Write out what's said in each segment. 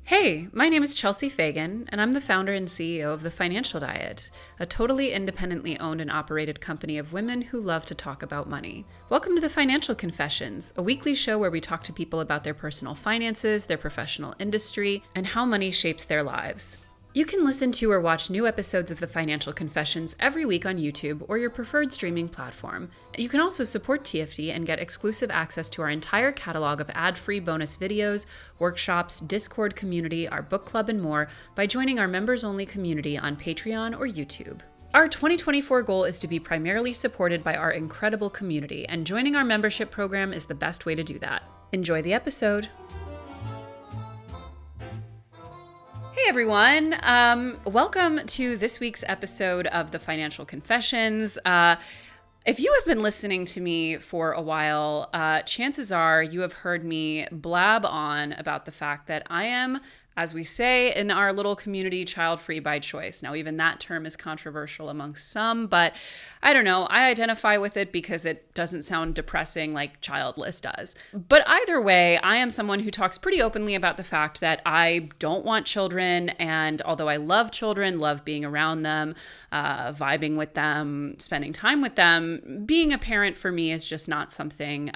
Hey, my name is Chelsea Fagan, and I'm the founder and CEO of The Financial Diet, a totally independently owned and operated company of women who love to talk about money. Welcome to The Financial Confessions, a weekly show where we talk to people about their personal finances, their professional industry, and how money shapes their lives. You can listen to or watch new episodes of The Financial Confessions every week on YouTube or your preferred streaming platform. You can also support TFD and get exclusive access to our entire catalog of ad-free bonus videos, workshops, Discord community, our book club, and more by joining our members-only community on Patreon or YouTube. Our 2024 goal is to be primarily supported by our incredible community, and joining our membership program is the best way to do that. Enjoy the episode. Hey everyone, welcome to this week's episode of The Financial Confessions. If you have been listening to me for a while, chances are you have heard me blab on about the fact that I am, as we say in our little community, child-free by choice. Now, even that term is controversial amongst some, but I don't know. I identify with it because it doesn't sound depressing like childless does. But either way, I am someone who talks pretty openly about the fact that I don't want children, and although I love children, love being around them, vibing with them, spending time with them, being a parent for me is just not something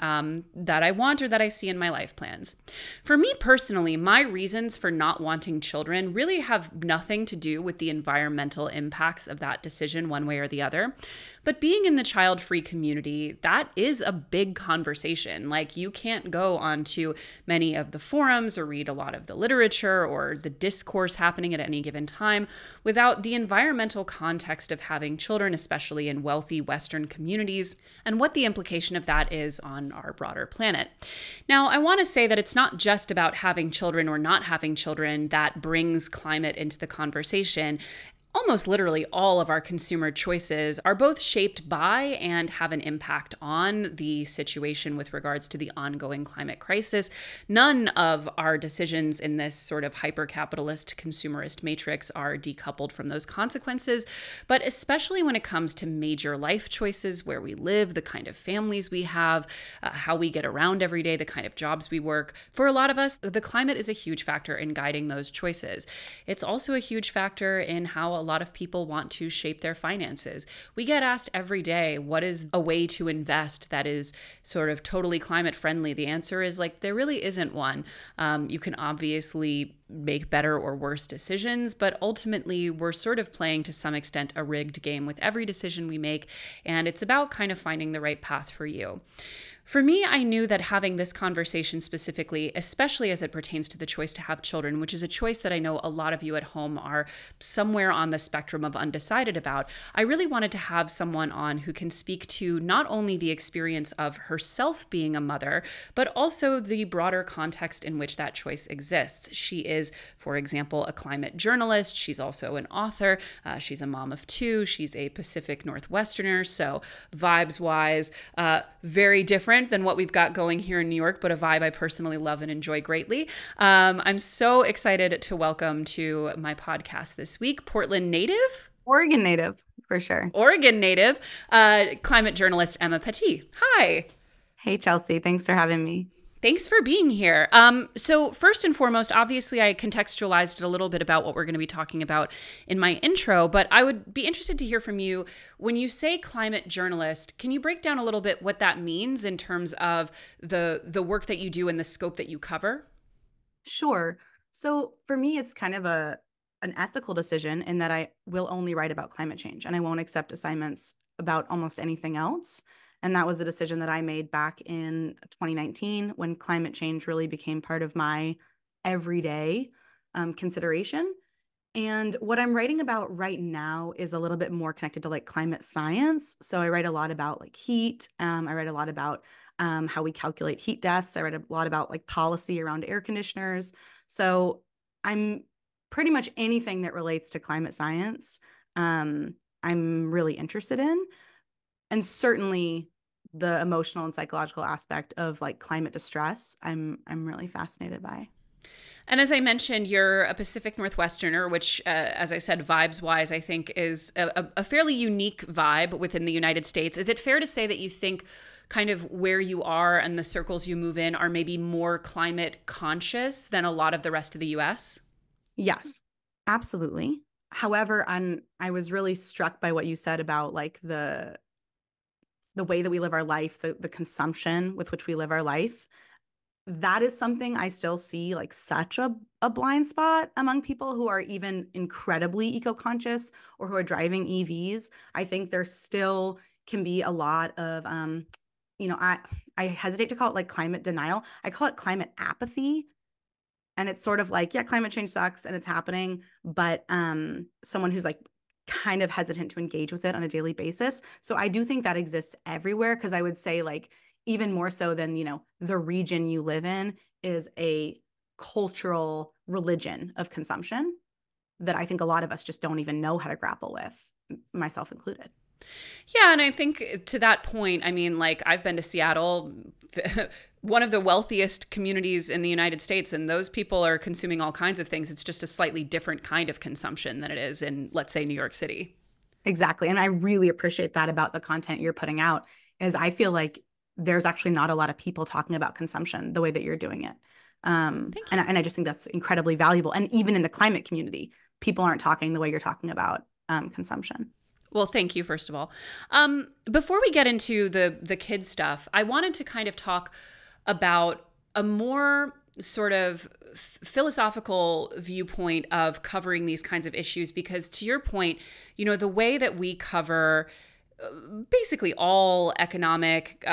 that I want or that I see in my life plans. For me personally, my reasons for not wanting children really have nothing to do with the environmental impacts of that decision one way or the other. But being in the child-free community, that is a big conversation. Like, you can't go onto many of the forums or read a lot of the literature or the discourse happening at any given time without the environmental context of having children, especially in wealthy Western communities, and what the implication of that is on our broader planet. Now, I want to say that it's not just about having children or not having children that brings climate into the conversation. Almost literally all of our consumer choices are both shaped by and have an impact on the situation with regards to the ongoing climate crisis. None of our decisions in this sort of hyper-capitalist consumerist matrix are decoupled from those consequences, but especially when it comes to major life choices, where we live, the kind of families we have, how we get around every day, the kind of jobs we work. For a lot of us, the climate is a huge factor in guiding those choices. It's also a huge factor in how a lot of people want to shape their finances. We get asked every day, what is a way to invest that is sort of totally climate friendly? The answer is there really isn't one. You can obviously make better or worse decisions, but ultimately we're sort of playing to some extent a rigged game with every decision we make, and it's about kind of finding the right path for you. For me, I knew that having this conversation specifically, especially as it pertains to the choice to have children, which is a choice that I know a lot of you at home are somewhere on the spectrum of undecided about, I really wanted to have someone on who can speak to not only the experience of herself being a mother, but also the broader context in which that choice exists. She is, for example, a climate journalist. She's also an author. She's a mom of two. She's a Pacific Northwesterner. So vibes-wise, very different than what we've got going here in New York, but a vibe I personally love and enjoy greatly. I'm so excited to welcome to my podcast this week, Portland native? Oregon native, for sure. Oregon native, climate journalist Emma Pattee. Hi. Hey, Chelsea. Thanks for having me. Thanks for being here. So first and foremost, obviously I contextualized it a little bit about what we're going to be talking about in my intro, but I would be interested to hear from you. When you say climate journalist, can you break down a little bit what that means in terms of the work that you do and the scope that you cover? Sure. So for me, it's kind of an ethical decision in that I will only write about climate change and I won't accept assignments about almost anything else. And that was a decision that I made back in 2019 when climate change really became part of my everyday consideration. And what I'm writing about right now is a little bit more connected to climate science. So I write a lot about heat. I write a lot about how we calculate heat deaths. I write a lot about policy around air conditioners. So I'm pretty much anything that relates to climate science, I'm really interested in. And certainly the emotional and psychological aspect of climate distress, I'm really fascinated by. And as I mentioned, you're a Pacific Northwesterner, which, as I said, vibes-wise, I think is a fairly unique vibe within the United States. Is it fair to say that you think kind of where you are and the circles you move in are maybe more climate conscious than a lot of the rest of the U.S.? Yes, absolutely. However, I was really struck by what you said about like the way that we live our life, the consumption with which we live our life. That is something I still see like such a blind spot among people who are even incredibly eco-conscious or who are driving EVs. I think there still can be a lot of I hesitate to call it like climate denial. I call it climate apathy. And it's sort of like, yeah, climate change sucks and it's happening, but someone who's like kind of hesitant to engage with it on a daily basis. So I do think that exists everywhere because I would say like even more so than, the region you live in is a cultural religion of consumption that I think a lot of us just don't even know how to grapple with, myself included. Yeah, and I think to that point, I mean, like I've been to Seattle, one of the wealthiest communities in the United States, and those people are consuming all kinds of things. It's just a slightly different kind of consumption than it is in, let's say, New York City. Exactly. And I really appreciate that about the content you're putting out is I feel like there's actually not a lot of people talking about consumption the way that you're doing it. Thank And, you. and I just think that's incredibly valuable. And even in the climate community, people aren't talking the way you're talking about consumption. Well, thank you, first of all. Before we get into the kid stuff, I wanted to kind of talk about a more sort of philosophical viewpoint of covering these kinds of issues because to your point, the way that we cover basically all economic,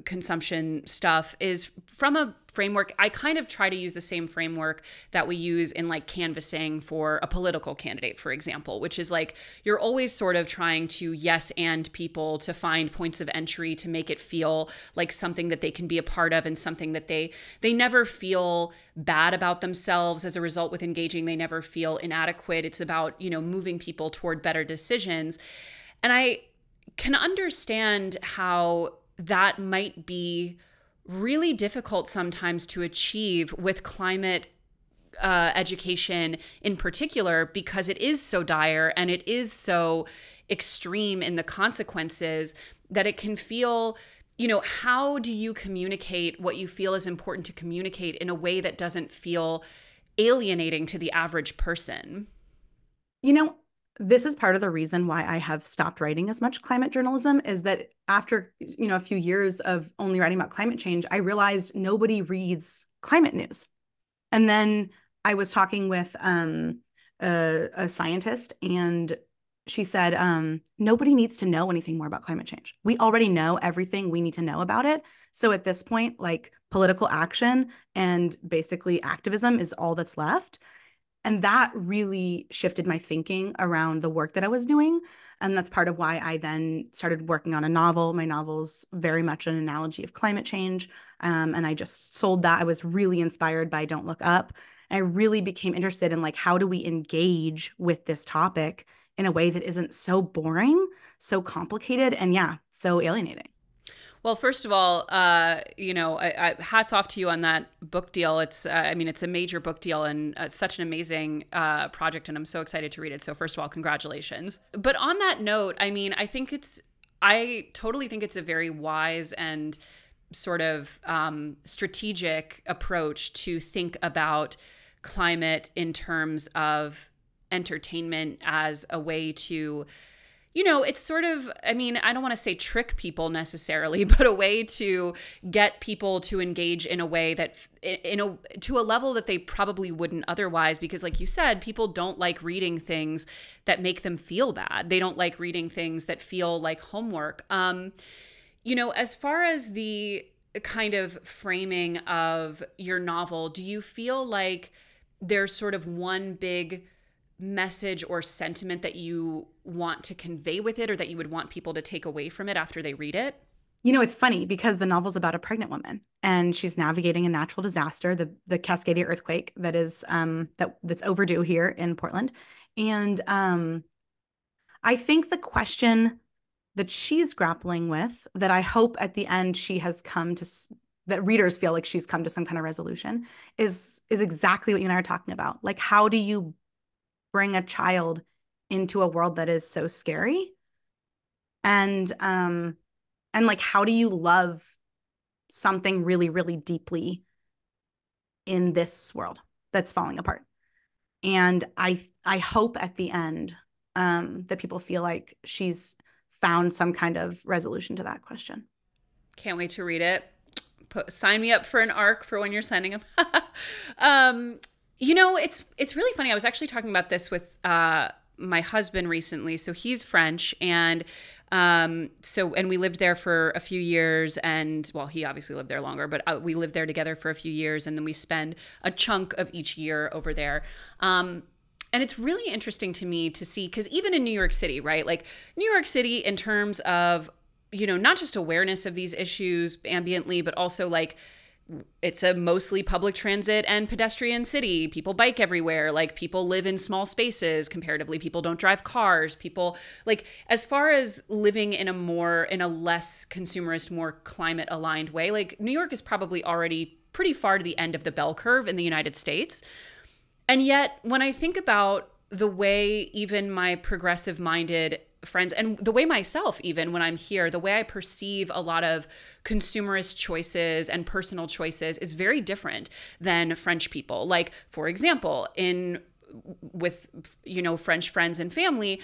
consumption stuff is from a framework. I kind of try to use the same framework that we use in like canvassing for a political candidate, for example, which is like you're always sort of trying to yes and people to find points of entry to make it feel like something that they can be a part of and something that they never feel bad about themselves as a result with engaging. They never feel inadequate. It's about, moving people toward better decisions. And I can understand how that might be really difficult sometimes to achieve with climate education in particular, because it is so dire and it is so extreme in the consequences that it can feel, how do you communicate what you feel is important to communicate in a way that doesn't feel alienating to the average person? You know, this is part of the reason why I have stopped writing as much climate journalism is that after, a few years of only writing about climate change, I realized nobody reads climate news. And then I was talking with a scientist, and she said, nobody needs to know anything more about climate change. We already know everything we need to know about it. So at this point, like political action and basically activism is all that's left. And that really shifted my thinking around the work that I was doing. And that's part of why I then started working on a novel. My novel's very much an analogy of climate change. And I just sold that. I was really inspired by Don't Look Up. I really became interested in like, how do we engage with this topic in a way that isn't so boring, so complicated, and yeah, so alienating. Well, first of all, hats off to you on that book deal. It's a major book deal and such an amazing project, and I'm so excited to read it. So, first of all, congratulations. But on that note, I totally think it's a very wise and sort of strategic approach to think about climate in terms of entertainment as a way to it's sort of, I don't want to say trick people necessarily, but a way to get people to engage in a way that, to a level that they probably wouldn't otherwise. Because, like you said, people don't like reading things that make them feel bad. They don't like reading things that feel like homework. As far as the kind of framing of your novel, do you feel like there's sort of one big message or sentiment that you want to convey with it or that you would want people to take away from it after they read it? It's funny because the novel's about a pregnant woman and she's navigating a natural disaster, the Cascadia earthquake that is that's overdue here in Portland. And I think the question that she's grappling with, that I hope at the end she has come to, that readers feel like she's come to some kind of resolution, is exactly what you and I are talking about. Like, how do you bring a child into a world that is so scary? And like, how do you love something really, really deeply in this world that's falling apart? And I hope at the end that people feel like she's found some kind of resolution to that question. Can't wait to read it. Sign me up for an arc for when you're sending them. um, it's really funny. I was actually talking about this with my husband recently. So he's French, and and we lived there for a few years, and well, he obviously lived there longer, but we lived there together for a few years, and then we spend a chunk of each year over there. And it's really interesting to me to see, because even in New York City, right? Like New York City, in terms of, not just awareness of these issues ambiently, but also like it's a mostly public transit and pedestrian city. People bike everywhere. Like people live in small spaces comparatively. People don't drive cars. People like, as far as living in a less consumerist, more climate aligned way, like New York is probably already pretty far to the end of the bell curve in the United States. And yet, when I think about the way even my progressive minded friends, and the way myself, even when I'm here, the way I perceive a lot of consumerist choices and personal choices is very different than French people. Like, for example, with French friends and family,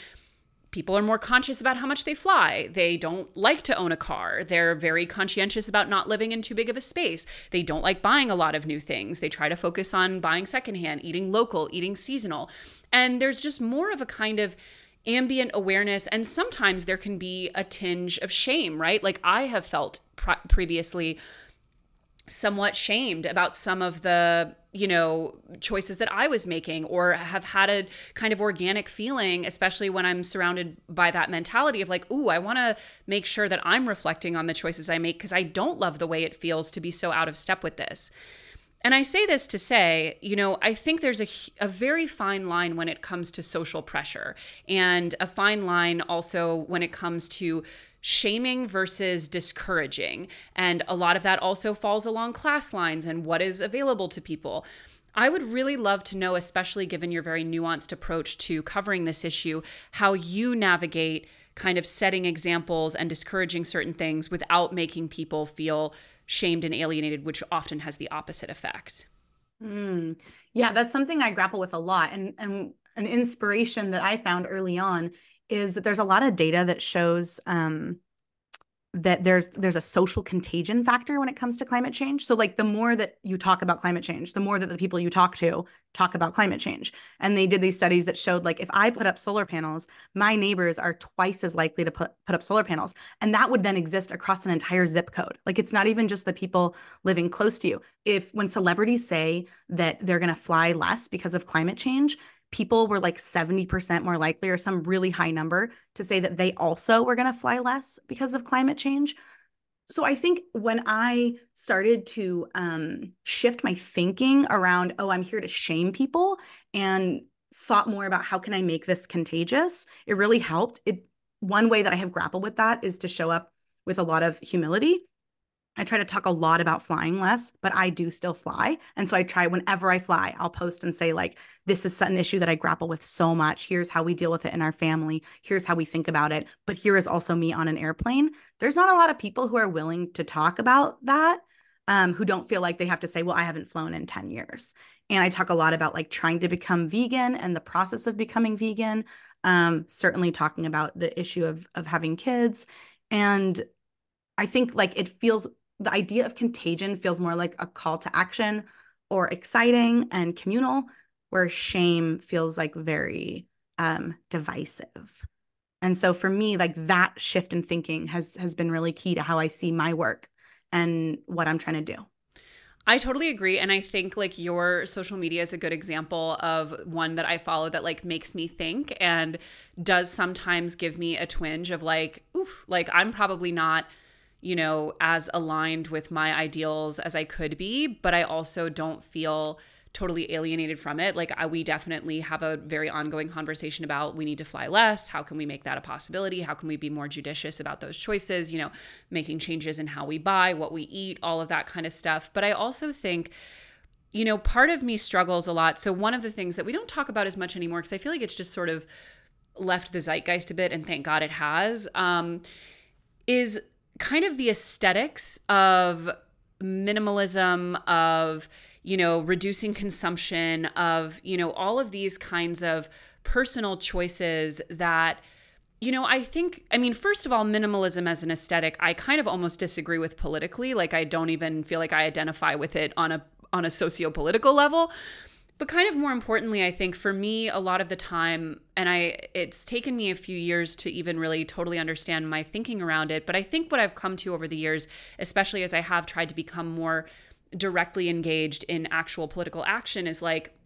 people are more conscious about how much they fly. They don't like to own a car. They're very conscientious about not living in too big of a space. They don't like buying a lot of new things. They try to focus on buying secondhand, eating local, eating seasonal. And there's just more of a kind of ambient awareness. And sometimes there can be a tinge of shame, right? Like I have felt previously somewhat shamed about some of the, choices that I was making, or have had a kind of organic feeling, especially when I'm surrounded by that mentality of like, ooh, I want to make sure that I'm reflecting on the choices I make, because I don't love the way it feels to be so out of step with this. And I say this to say, I think there's a very fine line when it comes to social pressure, and a fine line also when it comes to shaming versus discouraging. And a lot of that also falls along class lines and what is available to people. I would really love to know, especially given your very nuanced approach to covering this issue, how you navigate kind of setting examples and discouraging certain things without making people feel shamed and alienated, which often has the opposite effect. Yeah, that's something I grapple with a lot. And an inspiration that I found early on is that there's a lot of data that shows that there's a social contagion factor when it comes to climate change. So like the more that you talk about climate change, the more that the people you talk to talk about climate change. And they did these studies that showed like if I put up solar panels, my neighbors are twice as likely to put up solar panels. And that would then exist across an entire zip code. Like it's not even just the people living close to you. When celebrities say that they're going to fly less because of climate change, people were like 70% more likely, or some really high number, to say that they also were going to fly less because of climate change. So I think when I started to shift my thinking around, oh, I'm here to shame people, and thought more about how can I make this contagious, it really helped. One way that I have grappled with that is to show up with a lot of humility. I try to talk a lot about flying less, but I do still fly. And so I try, whenever I fly, I'll post and say, like, this is an issue that I grapple with so much. Here's how we deal with it in our family. Here's how we think about it. But here is also me on an airplane. There's not a lot of people who are willing to talk about that, who don't feel like they have to say, well, I haven't flown in 10 years. And I talk a lot about like trying to become vegan and the process of becoming vegan. Certainly talking about the issue of having kids. And I think like the idea of contagion feels more like a call to action or exciting and communal, where shame feels like very divisive. And so for me, like that shift in thinking has been really key to how I see my work and what I'm trying to do. I totally agree. And I think like your social media is a good example of one that I follow that like makes me think, and does sometimes give me a twinge of like, oof, like I'm probably not, as aligned with my ideals as I could be, but I also don't feel totally alienated from it. Like we definitely have a very ongoing conversation about we need to fly less. How can we make that a possibility? How can we be more judicious about those choices? Making changes in how we buy, what we eat, all of that kind of stuff. But I also think, part of me struggles a lot. So one of the things that we don't talk about as much anymore, because I feel like it's just sort of left the zeitgeist a bit, and thank God it has, is kind of the aesthetics of minimalism, of reducing consumption, of, all of these kinds of personal choices that, first of all, minimalism as an aesthetic, I kind of almost disagree with politically. Like, I don't even feel like I identify with it on a socio-political level. But kind of more importantly, I think for me, a lot of the time, and it's taken me a few years to even really totally understand my thinking around it. But I think what I've come to over the years, especially as I have tried to become more directly engaged in actual political action, is like,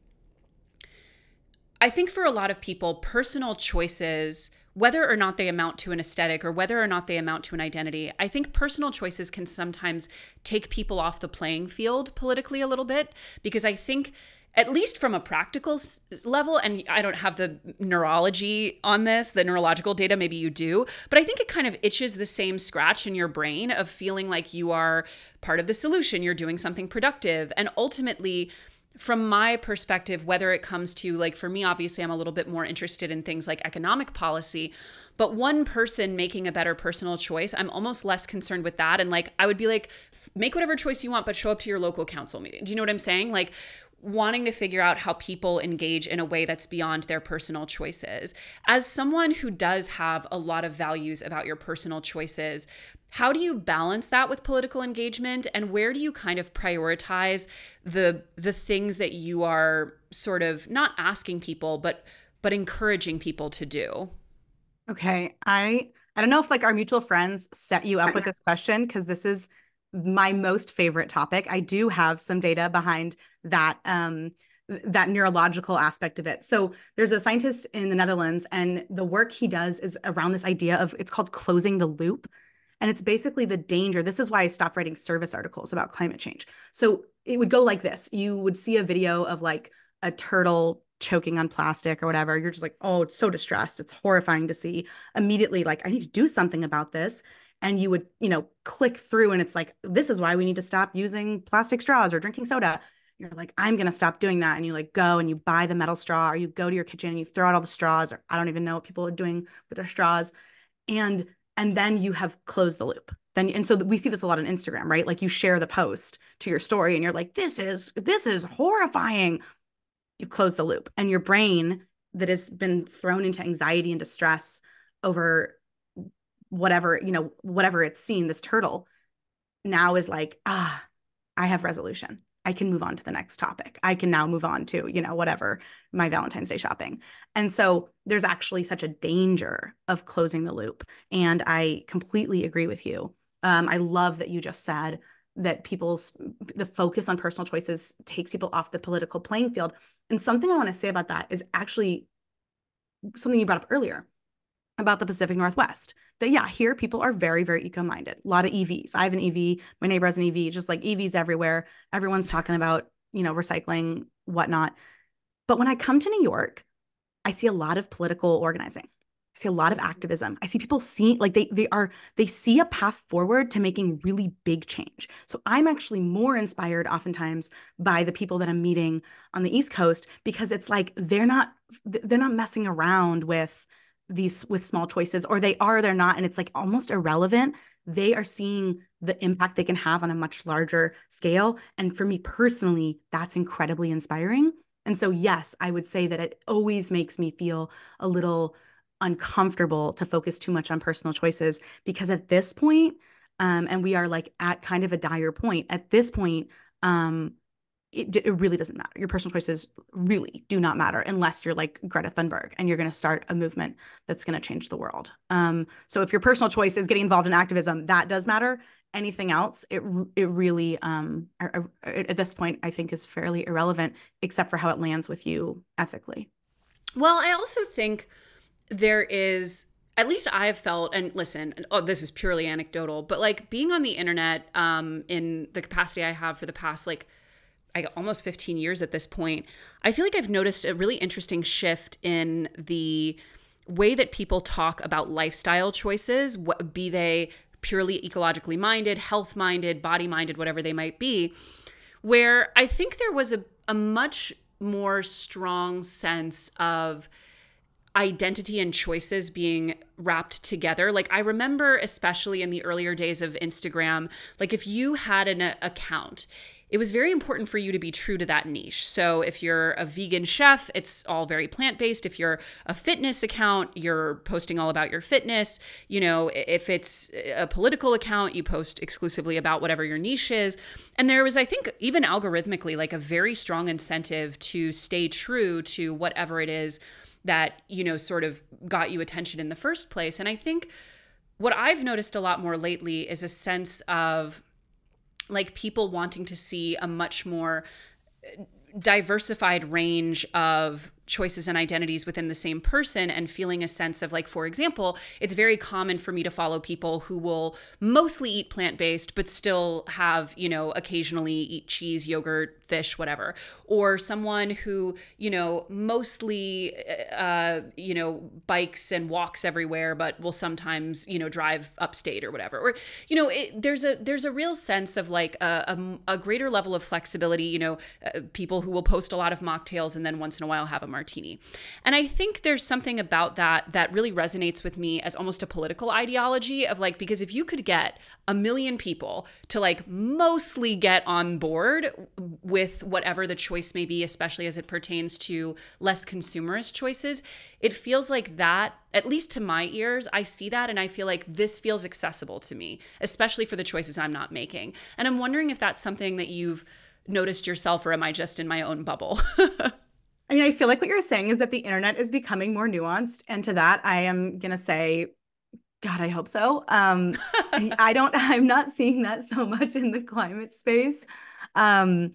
I think for a lot of people, personal choices, whether or not they amount to an aesthetic or whether or not they amount to an identity, I think personal choices can sometimes take people off the playing field politically a little bit, because I think, at least from a practical level, and I don't have the neurology on this, the neurological data, maybe you do, but I think it kind of itches the same scratch in your brain of feeling like you are part of the solution, you're doing something productive. And ultimately, from my perspective, whether it comes to, like, for me, obviously, I'm a little bit more interested in things like economic policy, but one person making a better personal choice, I'm almost less concerned with that. And like, I would be like, make whatever choice you want, but show up to your local council meeting. Do you know what I'm saying? Like, wanting to figure out how people engage in a way that's beyond their personal choices. As someone who does have a lot of values about your personal choices, how do you balance that with political engagement? And where do you kind of prioritize the things that you are sort of not asking people, but encouraging people to do? Okay. I don't know if like our mutual friends set you up with this question, because this is my most favorite topic. I do have some data behind that that neurological aspect of it. So there's a scientist in the Netherlands, and the work he does is around this idea of, it's called closing the loop. And it's basically the danger. This is why I stopped writing service articles about climate change. So it would go like this. You would see a video of like a turtle choking on plastic or whatever. You're just like, oh, it's so distressed. It's horrifying to see. Immediately, like, I need to do something about this. And you would, click through, and it's like, this is why we need to stop using plastic straws or drinking soda. You're like, I'm going to stop doing that. And you like go and you buy the metal straw, or you go to your kitchen and you throw out all the straws, or I don't even know what people are doing with their straws. And then you have closed the loop. And so we see this a lot on Instagram, right? Like, you share the post to your story and you're like, this is horrifying. You close the loop, and your brain that has been thrown into anxiety and distress over whatever it's seen, this turtle, now is like, I have resolution. I can move on to the next topic. I can now move on to, whatever, my Valentine's Day shopping. And so there's actually such a danger of closing the loop. And I completely agree with you. I love that you just said that the focus on personal choices takes people off the political playing field. And something I want to say about that is actually something you brought up earlier about the Pacific Northwest. That, yeah, here people are very, very eco-minded. A lot of EVs. I have an EV. My neighbor has an EV. Just like EVs everywhere. Everyone's talking about, recycling, whatnot. But when I come to New York, I see a lot of political organizing. I see a lot of activism. I see people see, like, they see a path forward to making really big change. So I'm actually more inspired oftentimes by the people that I'm meeting on the East Coast, because it's like they're not messing around with small choices, or they're not, and it's like almost irrelevant. They are seeing the impact they can have on a much larger scale. And for me personally, that's incredibly inspiring. And so, yes, I would say that it always makes me feel a little uncomfortable to focus too much on personal choices, because at this point, and we are like at kind of a dire point at this point, it really doesn't matter. Your personal choices really do not matter unless you're like Greta Thunberg and you're going to start a movement that's going to change the world. So if your personal choice is getting involved in activism, that does matter. Anything else, it really, at this point, I think is fairly irrelevant, except for how it lands with you ethically. Well, I also think there is, at least I've felt, and listen, this is purely anecdotal, but like being on the internet in the capacity I have for the past, like, almost 15 years at this point, I feel like I've noticed a really interesting shift in the way that people talk about lifestyle choices, be they purely ecologically minded, health minded, body minded, whatever they might be, where I think there was a much more strong sense of, identity and choices being wrapped together. Like I remember, especially in the earlier days of Instagram, like if you had an account, it was very important for you to be true to that niche. So if you're a vegan chef, it's all very plant-based. If you're a fitness account, you're posting all about your fitness. You know, if it's a political account, you post exclusively about whatever your niche is. And there was, I think, even algorithmically, like a very strong incentive to stay true to whatever it is that, you know, sort of got you attention in the first place. And I think what I've noticed a lot more lately is a sense of like people wanting to see a much more diversified range of choices and identities within the same person, and feeling a sense of like, for example, it's very common for me to follow people who will mostly eat plant-based, but still have, you know, occasionally eat cheese, yogurt, fish, whatever. Or someone who, you know, mostly, you know, bikes and walks everywhere, but will sometimes, you know, drive upstate or whatever. Or, you know, there's a real sense of like a greater level of flexibility, you know, people who will post a lot of mocktails and then once in a while have a martini. And I think there's something about that really resonates with me as almost a political ideology of like, because if you could get 1 million people to like mostly get on board with whatever the choice may be, especially as it pertains to less consumerist choices, it feels like that, at least to my ears, I see that and I feel like this feels accessible to me, especially for the choices I'm not making. And I'm wondering if that's something that you've noticed yourself, or am I just in my own bubble? I mean, I feel like what you're saying is that the internet is becoming more nuanced. And to that, I am going to say, God, I hope so. I'm not seeing that so much in the climate space. Yeah,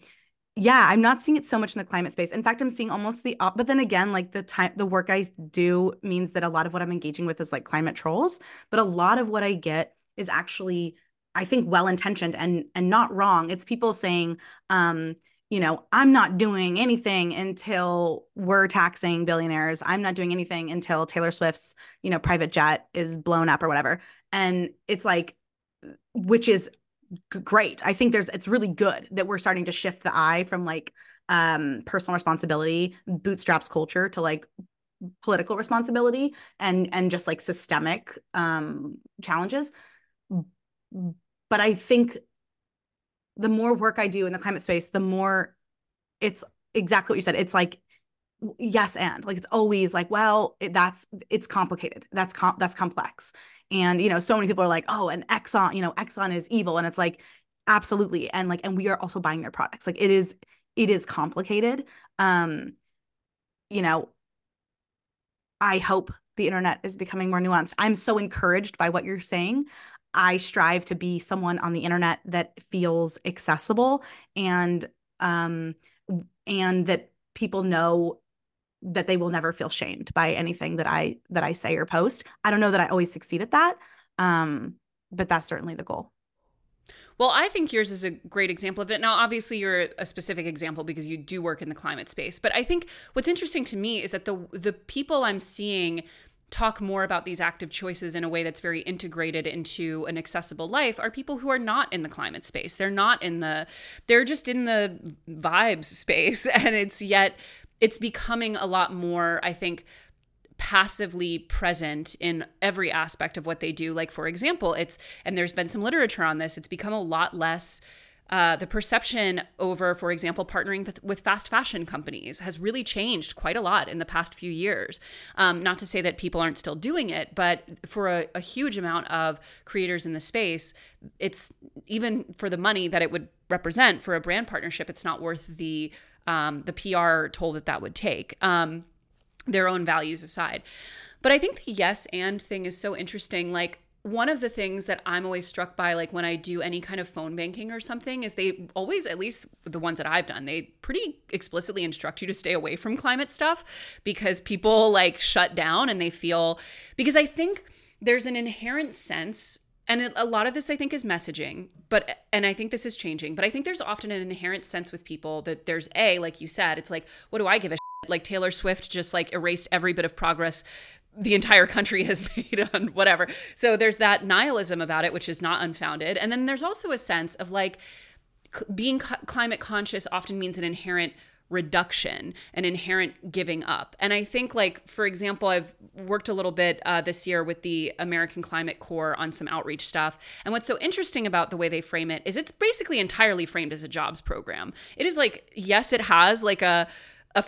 I'm not seeing it so much in the climate space. In fact, I'm seeing almost but then again, like the work I do means that a lot of what I'm engaging with is like climate trolls. But a lot of what I get is actually, I think, well-intentioned and not wrong. It's people saying, you know, I'm not doing anything until we're taxing billionaires. I'm not doing anything until Taylor Swift's, you know, private jet is blown up or whatever. And it's like, which is great. I think it's really good that we're starting to shift the eye from like personal responsibility, bootstraps culture to like political responsibility and just like systemic challenges. But I think the more work I do in the climate space, the more it's exactly what you said. It's like, yes, and like, it's always like, well, it's complicated. That's complex. And, you know, so many people are like, oh, and Exxon is evil. And it's like, absolutely. And like, and we are also buying their products. Like it is complicated. You know, I hope the internet is becoming more nuanced. I'm so encouraged by what you're saying. I strive to be someone on the internet that feels accessible and that people know that they will never feel shamed by anything that I say or post. I don't know that I always succeed at that, but that's certainly the goal. Well, I think yours is a great example of it. Now, obviously, you're a specific example because you do work in the climate space. But I think what's interesting to me is that the people I'm seeing talk more about these active choices in a way that's very integrated into an accessible life are people who are not in the climate space. They're just in the vibes space. And it's becoming a lot more, I think, passively present in every aspect of what they do. Like, for example, and there's been some literature on this, it's become a lot less, the perception over, for example, partnering with fast fashion companies has really changed quite a lot in the past few years. Not to say that people aren't still doing it, but for a huge amount of creators in the space, it's even for the money that it would represent for a brand partnership, it's not worth the PR toll that would take. Their own values aside. But I think the yes and thing is so interesting. Like, one of the things that I'm always struck by, like when I do any kind of phone banking or something, is they always, at least the ones that I've done, they pretty explicitly instruct you to stay away from climate stuff because people like shut down and because I think there's an inherent sense, and a lot of this I think is messaging, and I think this is changing, but I think there's often an inherent sense with people that there's like you said, it's like, what do I give a shit? Like Taylor Swift just like erased every bit of progress the entire country has made on whatever. So there's that nihilism about it, which is not unfounded. And then there's also a sense of like being climate conscious often means an inherent reduction, an inherent giving up. And I think, like, for example, I've worked a little bit this year with the American Climate Corps on some outreach stuff. And what's so interesting about the way they frame it is it's basically entirely framed as a jobs program. It is like, yes, it has like a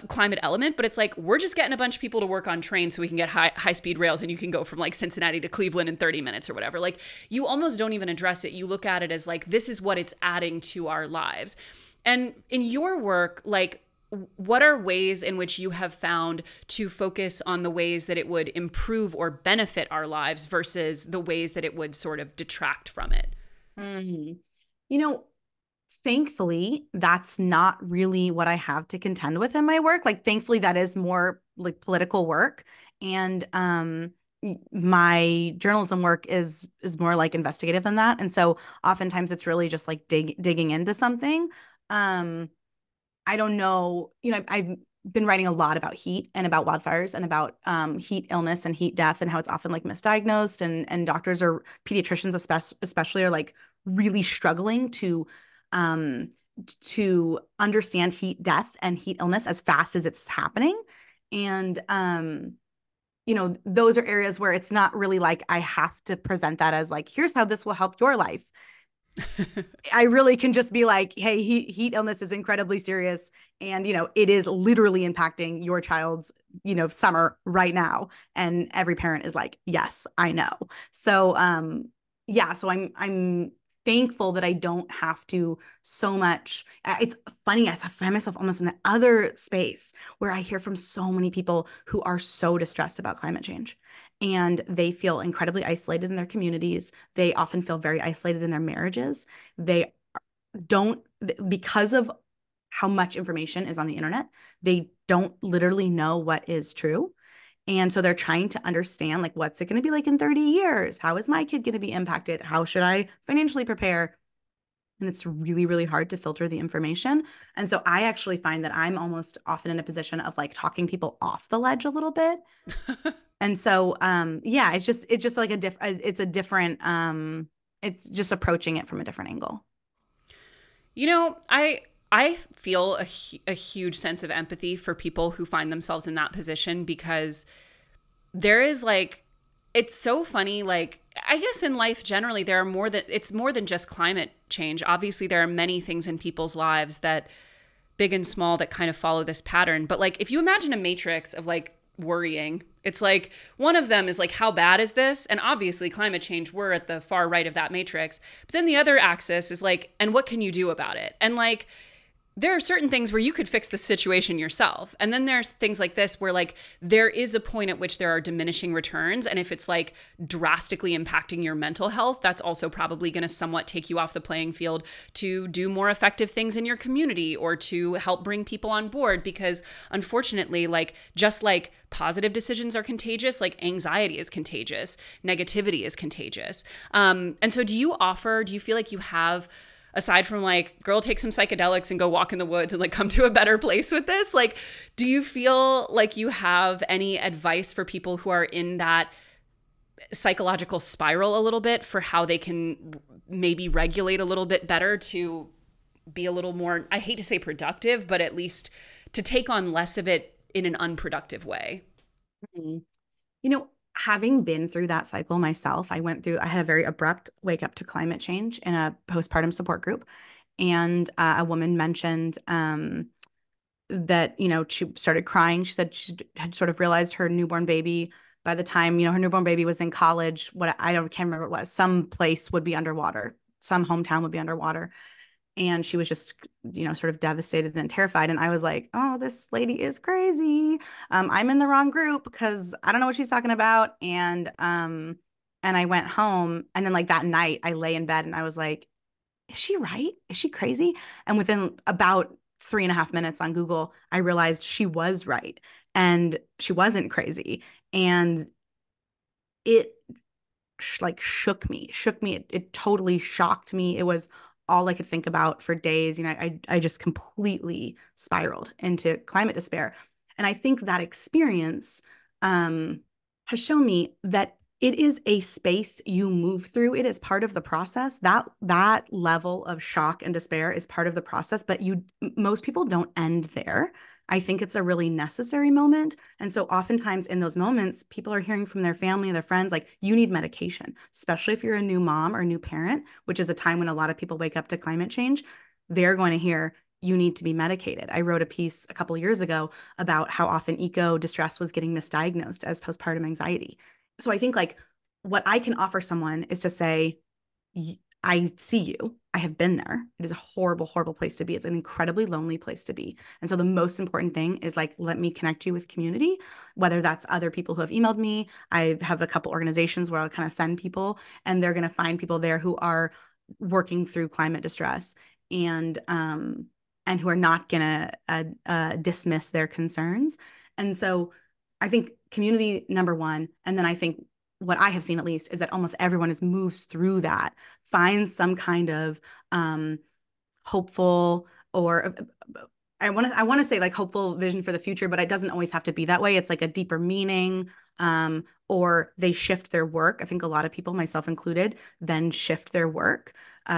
climate element, but it's like, we're just getting a bunch of people to work on trains so we can get high speed rails and you can go from like Cincinnati to Cleveland in 30 minutes or whatever. Like, you almost don't even address it. You look at it as like, this is what it's adding to our lives. And in your work, like, what are ways in which you have found to focus on the ways that it would improve or benefit our lives versus the ways that it would sort of detract from it? Mm. You know, thankfully, that's not really what I have to contend with in my work. Like, thankfully, that is more like political work. And my journalism work is more like investigative than that. And so oftentimes it's really just like digging into something. Um, I don't know, I've been writing a lot about heat and about wildfires and about heat illness and heat death and how it's often like misdiagnosed, and doctors or pediatricians especially are like really struggling um to understand heat death and heat illness as fast as it's happening. And those are areas where it's not really like I have to present that as like, here's how this will help your life. I really can just be like, hey, heat illness is incredibly serious. And, it is literally impacting your child's, summer right now. And every parent is like, yes, I know. So, yeah, so I'm thankful that I don't have to so much. It's funny, I find myself almost in the other space where I hear from so many people who are so distressed about climate change. And they feel incredibly isolated in their communities. They often feel very isolated in their marriages. They don't, because of how much information is on the internet, they don't literally know what is true. And so they're trying to understand, like, what's it going to be like in 30 years? How is my kid going to be impacted? How should I financially prepare? And it's really, really hard to filter the information. And so I actually find that I'm almost often in a position of like talking people off the ledge a little bit. And so, yeah, it's just like it's just approaching it from a different angle. I feel a huge sense of empathy for people who find themselves in that position, because there is like, it's so funny. Like, I guess in life generally, it's more than just climate change. Obviously, there are many things in people's lives that, big and small, that kind of follow this pattern. But like, if you imagine a matrix of like worrying, it's like one of them is like, how bad is this? And obviously climate change, we're at the far right of that matrix. But then the other axis is like, and what can you do about it? And like, there are certain things where you could fix the situation yourself. And then there's things like this where like there is a point at which there are diminishing returns. And if it's like drastically impacting your mental health, that's also probably going to somewhat take you off the playing field to do more effective things in your community or to help bring people on board. Because unfortunately, like, just like positive decisions are contagious, like anxiety is contagious, negativity is contagious. And so do you feel like you have, aside from like, girl, take some psychedelics and go walk in the woods and like come to a better place with this? Like, do you feel like you have any advice for people who are in that psychological spiral a little bit, for how they can maybe regulate a little bit better to be a little more, I hate to say productive, but at least to take on less of it in an unproductive way? Mhm. Having been through that cycle myself, I had a very abrupt wake up to climate change in a postpartum support group. And a woman mentioned that, she started crying. She said she had sort of realized her newborn baby, by the time, her newborn baby was in college, can't remember what it was, some place would be underwater, some hometown would be underwater. And she was just, sort of devastated and terrified. And I was like, oh, this lady is crazy. I'm in the wrong group because I don't know what she's talking about. And I went home, and then like that night I lay in bed and I was like, is she right? Is she crazy? And within about 3.5 minutes on Google, I realized she was right and she wasn't crazy. And it like shook me. It totally shocked me. It was all I could think about for days. I just completely spiraled into climate despair. And I think that experience has shown me that it is a space you move through. It is part of the process. That level of shock and despair is part of the process, but most people don't end there. I think it's a really necessary moment. And so oftentimes in those moments, people are hearing from their family, their friends, like, you need medication, especially if you're a new mom or a new parent, which is a time when a lot of people wake up to climate change. They're going to hear, you need to be medicated. I wrote a piece a couple of years ago about how often eco distress was getting misdiagnosed as postpartum anxiety. So I think like what I can offer someone is to say, I see you. I have been there. It is a horrible, horrible place to be. It's an incredibly lonely place to be. And so the most important thing is like, let me connect you with community, whether that's other people who have emailed me. I have a couple organizations where I'll kind of send people, and they're going to find people there who are working through climate distress and who are not going to dismiss their concerns. And so I think community, number one. And then I think what I have seen at least is that almost everyone is moves through that, finds some kind of hopeful, or I want to say like hopeful vision for the future, but it doesn't always have to be that way. It's like a deeper meaning, or they shift their work. I think a lot of people, myself included, then shift their work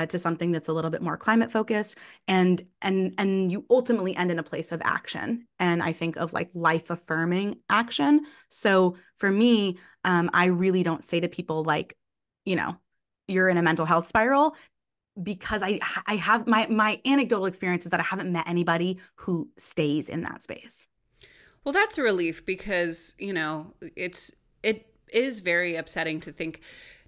to something that's a little bit more climate focused, and you ultimately end in a place of action. And I think of like life affirming action. So for me, I really don't say to people like, you're in a mental health spiral, because I have my anecdotal experience is that I haven't met anybody who stays in that space. Well, that's a relief because, it is very upsetting to think,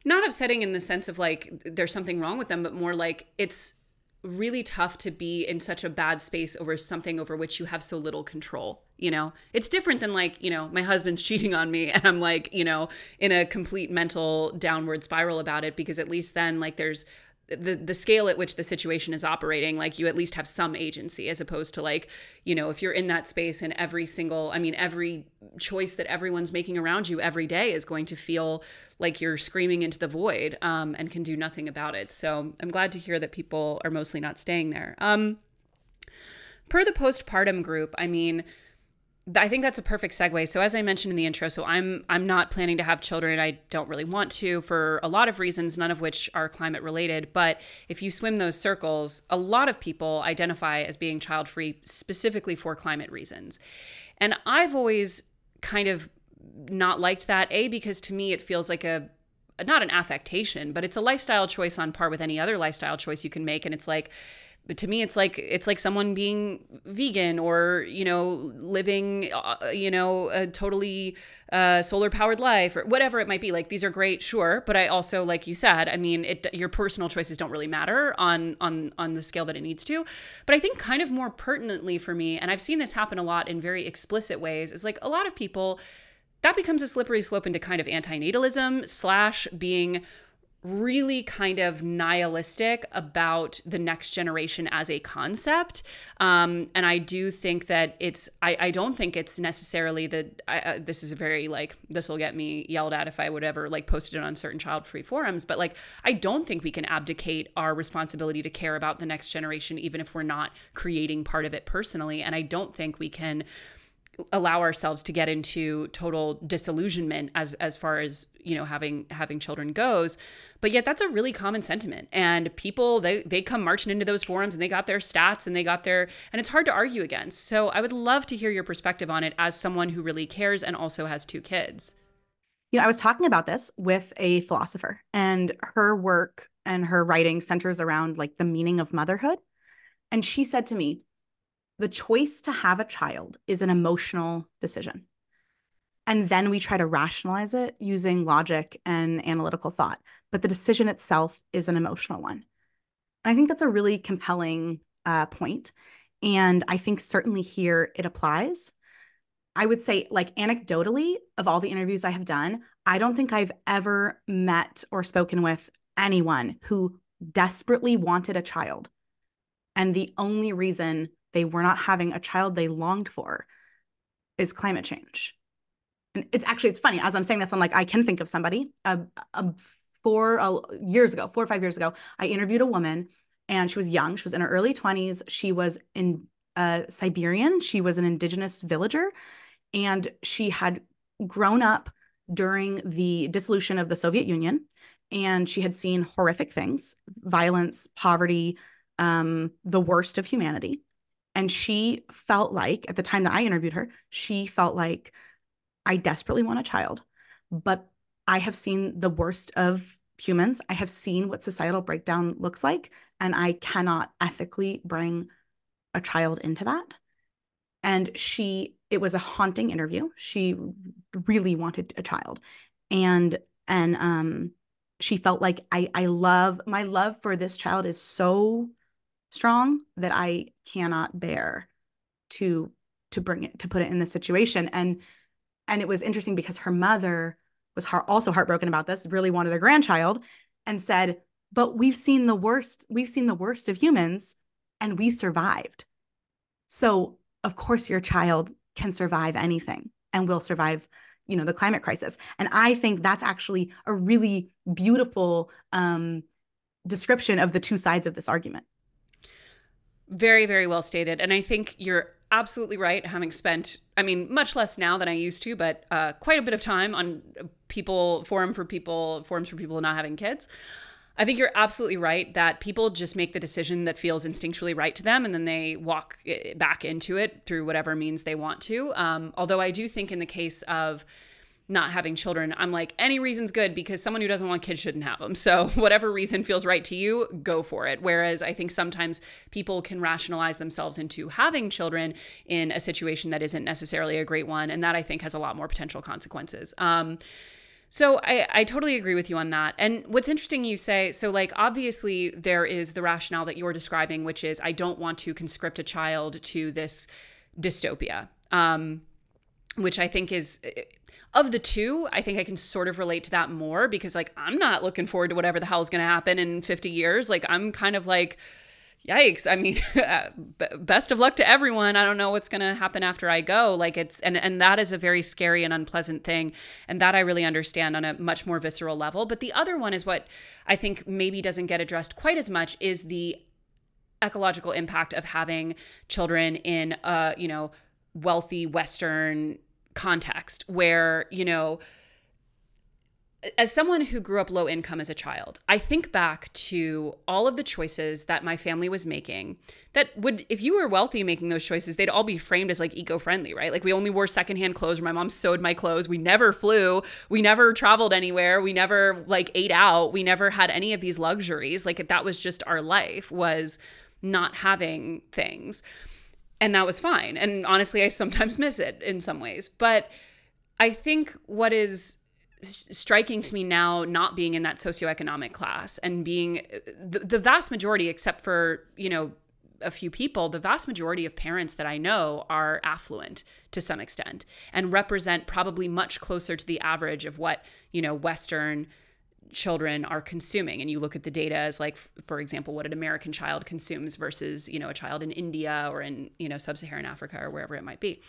not upsetting in the sense of like there's something wrong with them, but more like it's really tough to be in such a bad space over something over which you have so little control. It's different than like, my husband's cheating on me and I'm like, in a complete mental downward spiral about it, because at least then like there's the scale at which the situation is operating, like you at least have some agency, as opposed to like, if you're in that space and every choice that everyone's making around you every day is going to feel like you're screaming into the void, and can do nothing about it. So I'm glad to hear that people are mostly not staying there. Per the postpartum group, I think that's a perfect segue. So as I mentioned in the intro, so I'm not planning to have children. I don't really want to, for a lot of reasons, none of which are climate related. But if you swim those circles, a lot of people identify as being child-free specifically for climate reasons. And I've always kind of not liked that, because to me it feels like not an affectation, but it's a lifestyle choice on par with any other lifestyle choice you can make. And it's like, but to me, it's like someone being vegan or, living, a totally solar powered life or whatever it might be. Like, these are great, sure. But I also, like you said, your personal choices don't really matter on the scale that it needs to. But I think kind of more pertinently for me, and I've seen this happen a lot in very explicit ways, is like a lot of people, that becomes a slippery slope into kind of antinatalism / being really kind of nihilistic about the next generation as a concept. And I do think that I don't think it's necessarily that this is a very like, this will get me yelled at if I would ever like posted it on certain child-free forums, but like, I don't think we can abdicate our responsibility to care about the next generation, even if we're not creating part of it personally. And I don't think we can allow ourselves to get into total disillusionment as far as, having children goes. But yet that's a really common sentiment. And people, they come marching into those forums and they got their stats and and it's hard to argue against. So I would love to hear your perspective on it as someone who really cares and also has 2 kids. I was talking about this with a philosopher, and her work and her writing centers around like the meaning of motherhood. And she said to me, the choice to have a child is an emotional decision. And then we try to rationalize it using logic and analytical thought. But the decision itself is an emotional one. And I think that's a really compelling point. And I think certainly here it applies. I would say, like, anecdotally, of all the interviews I have done, I don't think I've ever met or spoken with anyone who desperately wanted a child. And the only reason they were not having a child they longed for is climate change. And it's funny, as I'm saying this, I'm like, I can think of somebody 4 or 5 years ago, I interviewed a woman, and she was young. She was in her early 20s. She was in Siberian. She was an indigenous villager, and she had grown up during the dissolution of the Soviet Union, and she had seen horrific things, violence, poverty, the worst of humanity. And she felt like, at the time that I interviewed her, she felt like, I desperately want a child, but I have seen the worst of humans. I have seen what societal breakdown looks like, and I cannot ethically bring a child into that. And it was a haunting interview. She really wanted a child. And she felt like my love for this child is so strong that I cannot bear to put it in this situation. And it was interesting because her mother was also heartbroken about this, really wanted a grandchild, and said, but we've seen the worst of humans, and we survived. So of course your child can survive anything and will survive, the climate crisis. And I think that's actually a really beautiful description of the two sides of this argument. Very, very well stated. And I think you're absolutely right, having spent, I mean, much less now than I used to, but quite a bit of time on forums for people not having kids. I think you're absolutely right that people just make the decision that feels instinctually right to them, and then they walk back into it through whatever means they want to. Although I do think in the case of not having children, I'm like, any reason's good, because someone who doesn't want kids shouldn't have them. So whatever reason feels right to you, go for it. Whereas I think sometimes people can rationalize themselves into having children in a situation that isn't necessarily a great one. And that, I think, has a lot more potential consequences. So I totally agree with you on that. And what's interesting, you say, so like, obviously there is the rationale that you're describing, which is, I don't want to conscript a child to this dystopia, which I think is, of the two, I think I can sort of relate to that more, because like, I'm not looking forward to whatever the hell is going to happen in 50 years. Like, I'm kind of like, yikes. I mean, best of luck to everyone. I don't know what's going to happen after I go. Like, and that is a very scary and unpleasant thing. And that I really understand on a much more visceral level. But the other one is what I think maybe doesn't get addressed quite as much, is the ecological impact of having children in a, wealthy Western context where, as someone who grew up low income as a child, I think back to all of the choices that my family was making that would, if you were wealthy making those choices, they'd all be framed as like eco-friendly, right? Like, we only wore secondhand clothes, or my mom sewed my clothes. We never flew. We never traveled anywhere. We never like ate out. We never had any of these luxuries. Like, that was just our life, was not having things. And that was fine. And honestly, I sometimes miss it in some ways. But I think what is striking to me now, not being in that socioeconomic class and being the vast majority, except for, a few people, the vast majority of parents that I know are affluent to some extent and represent probably much closer to the average of what, Western children are consuming. And you look at the data as like, for example, what an American child consumes versus, a child in India or in, sub-Saharan Africa or wherever it might be.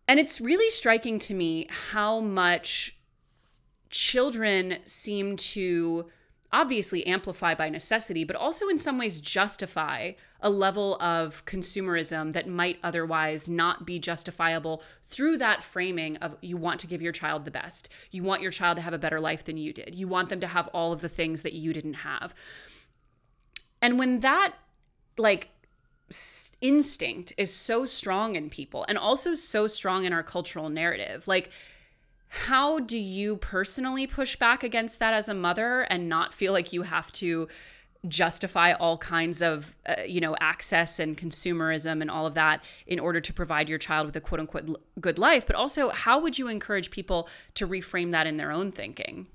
And it's really striking to me how much children seem to obviously amplify by necessity, but also in some ways justify a level of consumerism that might otherwise not be justifiable through that framing of, you want to give your child the best. You want your child to have a better life than you did. You want them to have all of the things that you didn't have. And when that like instinct is so strong in people, and also so strong in our cultural narrative, like, how do you personally push back against that as a mother and not feel like you have to justify all kinds of, access and consumerism and all of that in order to provide your child with a quote unquote good life? But also, how would you encourage people to reframe that in their own thinking?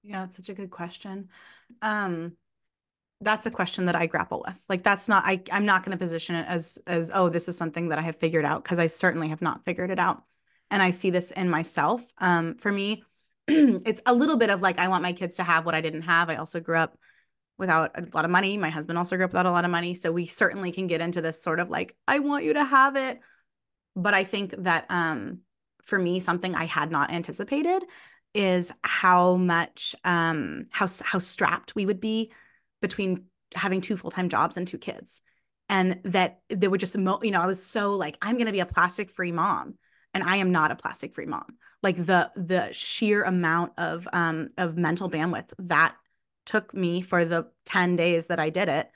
Yeah, it's such a good question. That's a question that I grapple with. Like, I'm not going to position it as, oh, this is something that I have figured out, because I certainly have not figured it out. And I see this in myself. For me, it's a little bit of like, I want my kids to have what I didn't have. I also grew up without a lot of money. My husband also grew up without a lot of money. So we certainly can get into this sort of like, I want you to have it. But I think that for me, something I had not anticipated is how much, how strapped we would be between having two full-time jobs and two kids. And that there would just, I was so like, I'm going to be a plastic-free mom. And I am not a plastic-free mom. like the sheer amount of mental bandwidth that took me for the 10 days that I did it,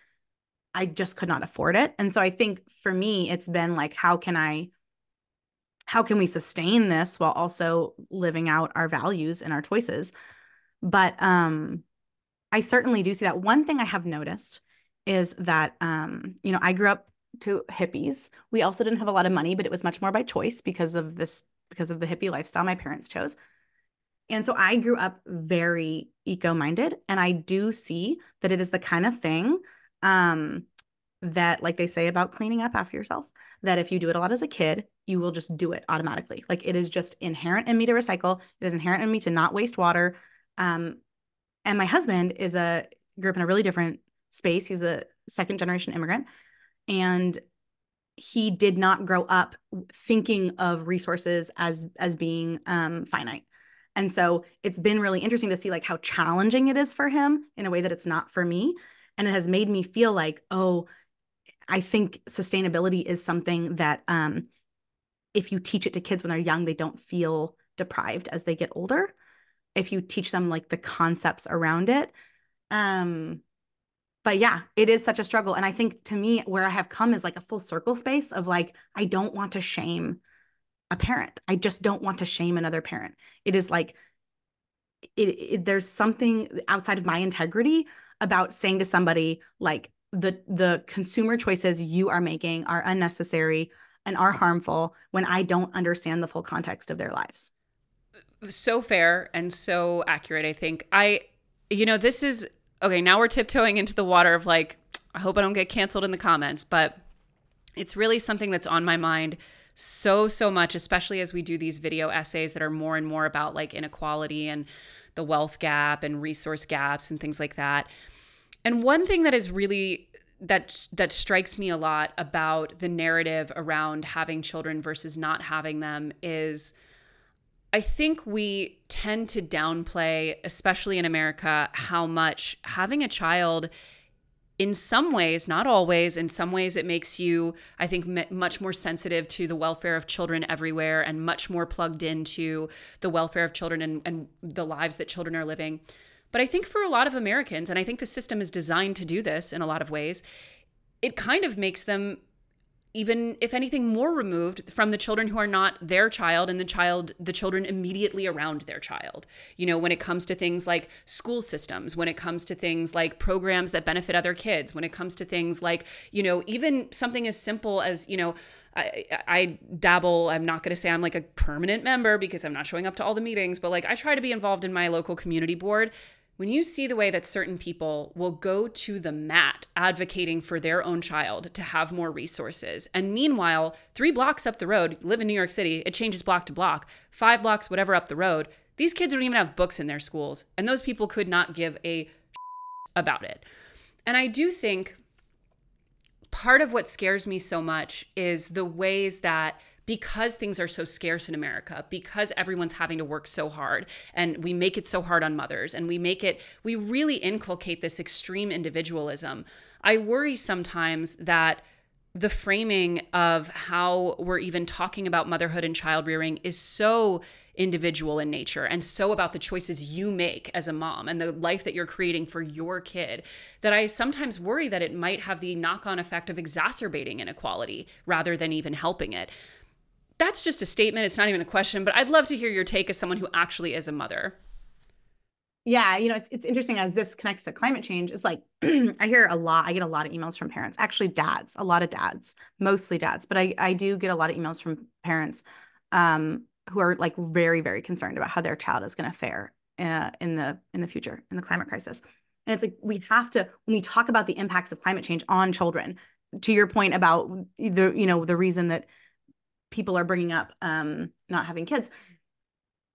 I just could not afford it. And so I think for me, it's been like, how can we sustain this while also living out our values and our choices? But I certainly do see that. One thing I have noticed is that I grew up to hippies. We also didn't have a lot of money, but it was much more by choice because of the hippie lifestyle my parents chose. And so I grew up very eco-minded, and I do see that it is the kind of thing um, that, like they say about cleaning up after yourself, that if you do it a lot as a kid, you will just do it automatically. Like it is just inherent in me to recycle. It is inherent in me to not waste water. Um, and my husband grew up in a really different space. He's a second generation immigrant, and he did not grow up thinking of resources as being finite. And so it's been really interesting to see like how challenging it is for him in a way that it's not for me. And it has made me feel like, oh, I think sustainability is something that if you teach it to kids when they're young, they don't feel deprived as they get older. If you teach them like the concepts around it. But yeah, it is such a struggle. And I think to me, where I have come is like a full circle space of like, I don't want to shame a parent. I just don't want to shame another parent. It is like, there's something outside of my integrity about saying to somebody like the consumer choices you are making are unnecessary and are harmful when I don't understand the full context of their lives. So fair and so accurate, I think. This is okay. Now we're tiptoeing into the water of like, I hope I don't get canceled in the comments, but it's really something that's on my mind so much, especially as we do these video essays that are more and more about like inequality and the wealth gap and resource gaps and things like that. And one thing that is really that strikes me a lot about the narrative around having children versus not having them is I think we tend to downplay, especially in America, how much having a child in some ways, not always, in some ways it makes you, I think, much more sensitive to the welfare of children everywhere and much more plugged into the welfare of children and the lives that children are living. But I think for a lot of Americans, and I think the system is designed to do this in a lot of ways, it kind of makes them, even if anything, more removed from the children who are not their child and the children immediately around their child. When it comes to things like school systems, when it comes to things like programs that benefit other kids, when it comes to things like, even something as simple as, I dabble, I'm not going to say I'm like a permanent member because I'm not showing up to all the meetings, but like I try to be involved in my local community board. When you see the way that certain people will go to the mat advocating for their own child to have more resources, and meanwhile, 3 blocks up the road, live in New York City, it changes block to block, 5 blocks, whatever up the road, these kids don't even have books in their schools, and those people could not give a about it. And I do think part of what scares me so much is the ways that because things are so scarce in America, because everyone's having to work so hard and we make it so hard on mothers and we really inculcate this extreme individualism. I worry sometimes that the framing of how we're even talking about motherhood and child rearing is so individual in nature and so about the choices you make as a mom and the life that you're creating for your kid that I sometimes worry that it might have the knock-on effect of exacerbating inequality rather than even helping it. That's just a statement. It's not even a question, but I'd love to hear your take as someone who actually is a mother. Yeah, it's interesting as this connects to climate change. It's like I get a lot of emails from parents, actually dads, a lot of dads, mostly dads, but I do get a lot of emails from parents who are like very, very concerned about how their child is going to fare in the future, in the climate crisis. And it's like we have to, when we talk about the impacts of climate change on children, to your point about the reason that people are bringing up not having kids,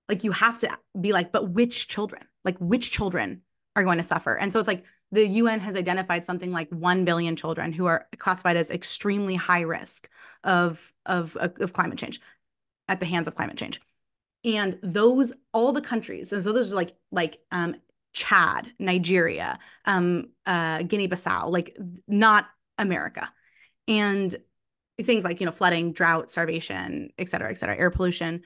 like you have to be like, but which children are going to suffer? And so it's like the UN has identified something like 1 billion children who are classified as extremely high risk of climate change at the hands of climate change. And all the countries, and so those are like Chad, Nigeria, Guinea-Bissau, like not America. And things like, flooding, drought, starvation, et cetera, air pollution.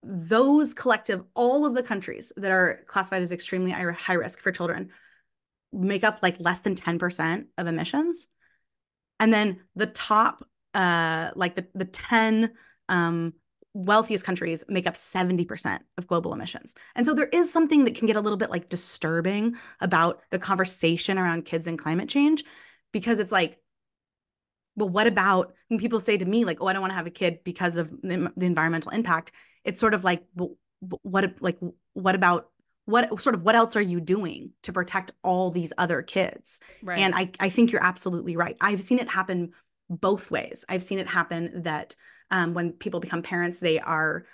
those collective, all of the countries that are classified as extremely high risk for children make up like less than 10% of emissions. And then the top, like the 10 wealthiest countries make up 70% of global emissions. And so there is something that can get a little bit like disturbing about the conversation around kids and climate change, because it's like, well, what about when people say to me, like, oh, I don't want to have a kid because of the environmental impact? It's sort of like, what about what else are you doing to protect all these other kids? Right. And I think you're absolutely right. I've seen it happen both ways. I've seen it happen that when people become parents, they are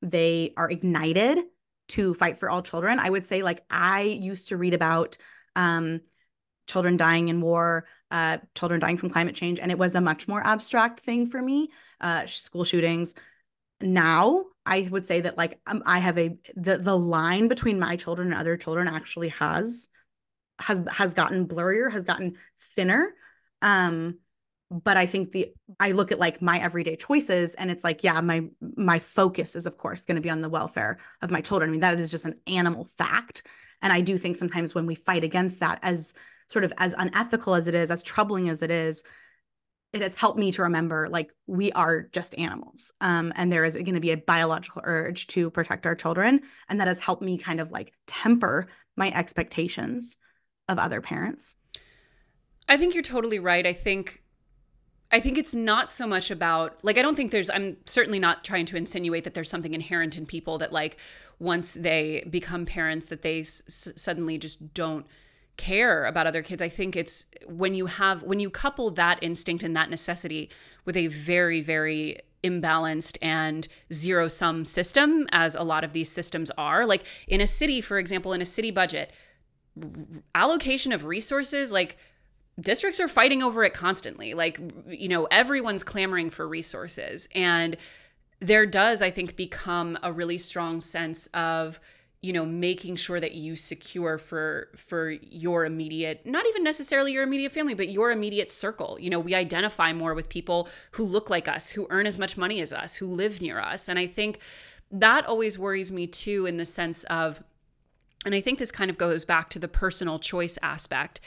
ignited to fight for all children. I would say, like, I used to read about children dying in war, children dying from climate change, and it was a much more abstract thing for me. School shootings. Now, I would say that like I have the line between my children and other children actually has gotten blurrier, has gotten thinner. Um, but I think I look at like my everyday choices, and it's like, yeah, my focus is of course going to be on the welfare of my children. I mean, that is just an animal fact. And I do think sometimes when we fight against that, as sort of as unethical as it is, as troubling as it is, it has helped me to remember like we are just animals. And there is going to be a biological urge to protect our children. And that has helped me kind of like temper my expectations of other parents. I think you're totally right. I think it's not so much about, like, I don't think I'm certainly not trying to insinuate that there's something inherent in people that, like, once they become parents, that they suddenly just don't care about other kids. I think it's when you couple that instinct and that necessity with a very, very imbalanced and zero sum system, as a lot of these systems are. Like in a city, for example, in a city budget, allocation of resources, like, districts are fighting over it constantly. Like, everyone's clamoring for resources. And there does, I think, become a really strong sense of, making sure that you secure for your immediate, not even necessarily your immediate family, but your immediate circle. We identify more with people who look like us, who earn as much money as us, who live near us. And I think that always worries me too, in the sense of, and I think this kind of goes back to the personal choice aspect,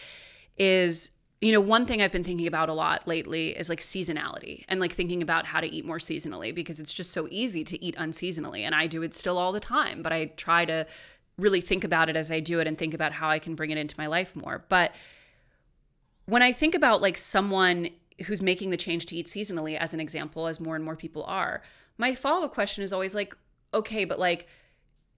is, one thing I've been thinking about a lot lately is like seasonality, and like thinking about how to eat more seasonally, because it's just so easy to eat unseasonally. And I do it still all the time, but I try to really think about it as I do it and think about how I can bring it into my life more. But when I think about like someone who's making the change to eat seasonally, as an example, as more and more people are, my follow-up question is always like, okay, but like,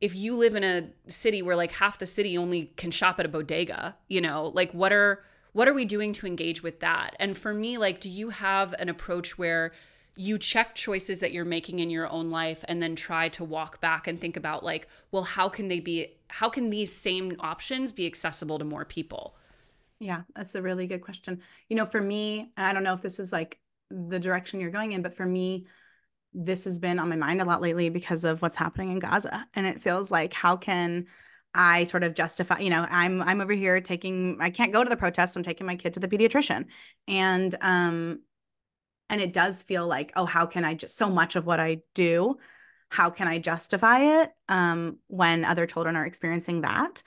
if you live in a city where like half the city only can shop at a bodega, like what are we doing to engage with that? And for me, like, do you have an approach where you check choices that you're making in your own life and then try to walk back and think about like, well, how can these same options be accessible to more people? Yeah, that's a really good question. For me, I don't know if this is like the direction you're going in, but for me, this has been on my mind a lot lately because of what's happening in Gaza. And it feels like, how can I sort of justify, I'm over here I can't go to the protest. I'm taking my kid to the pediatrician. And it does feel like, oh, how can I just, so much of what I do, how can I justify it when other children are experiencing that?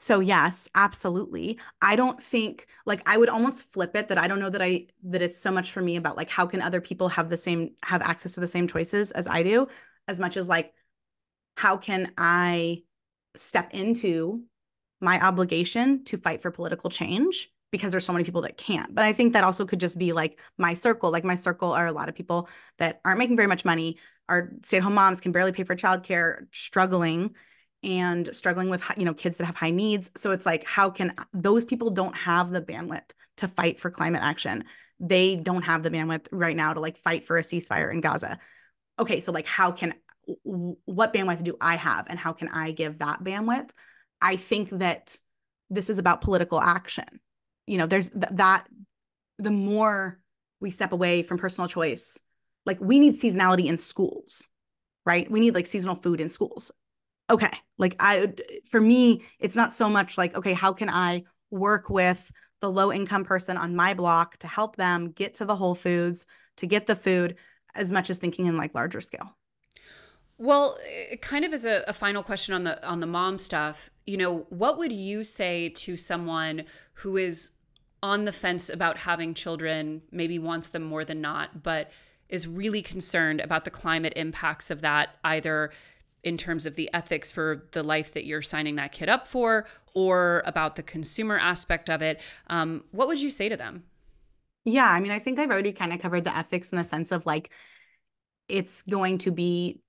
So yes, absolutely. I don't think, like, I would almost flip it, that I don't know that it's so much for me about like, how can other people have access to the same choices as I do, as much as like, how can I step into my obligation to fight for political change, because there's so many people that can't. But I think that also could just be like my circle. Like my circle are a lot of people that aren't making very much money, are stay-at-home moms, can barely pay for childcare, struggling with, kids that have high needs. So it's like, how can those people don't have the bandwidth to fight for climate action? They don't have the bandwidth right now to like fight for a ceasefire in Gaza. Okay, so like, what bandwidth do I have, and how can I give that bandwidth? I think that this is about political action. There's that the more we step away from personal choice, like we need seasonality in schools, right? We need like seasonal food in schools. Okay, like for me, it's not so much like, okay, how can I work with the low income person on my block to help them get to the Whole Foods, to get the food? as much as thinking in like larger scale. Well, kind of as a final question on the mom stuff, what would you say to someone who is on the fence about having children, maybe wants them more than not, but is really concerned about the climate impacts of that, either in terms of the ethics for the life that you're signing that kid up for, or about the consumer aspect of it? What would you say to them? Yeah, I mean, I think I've already kind of covered the ethics in the sense of like it's going to be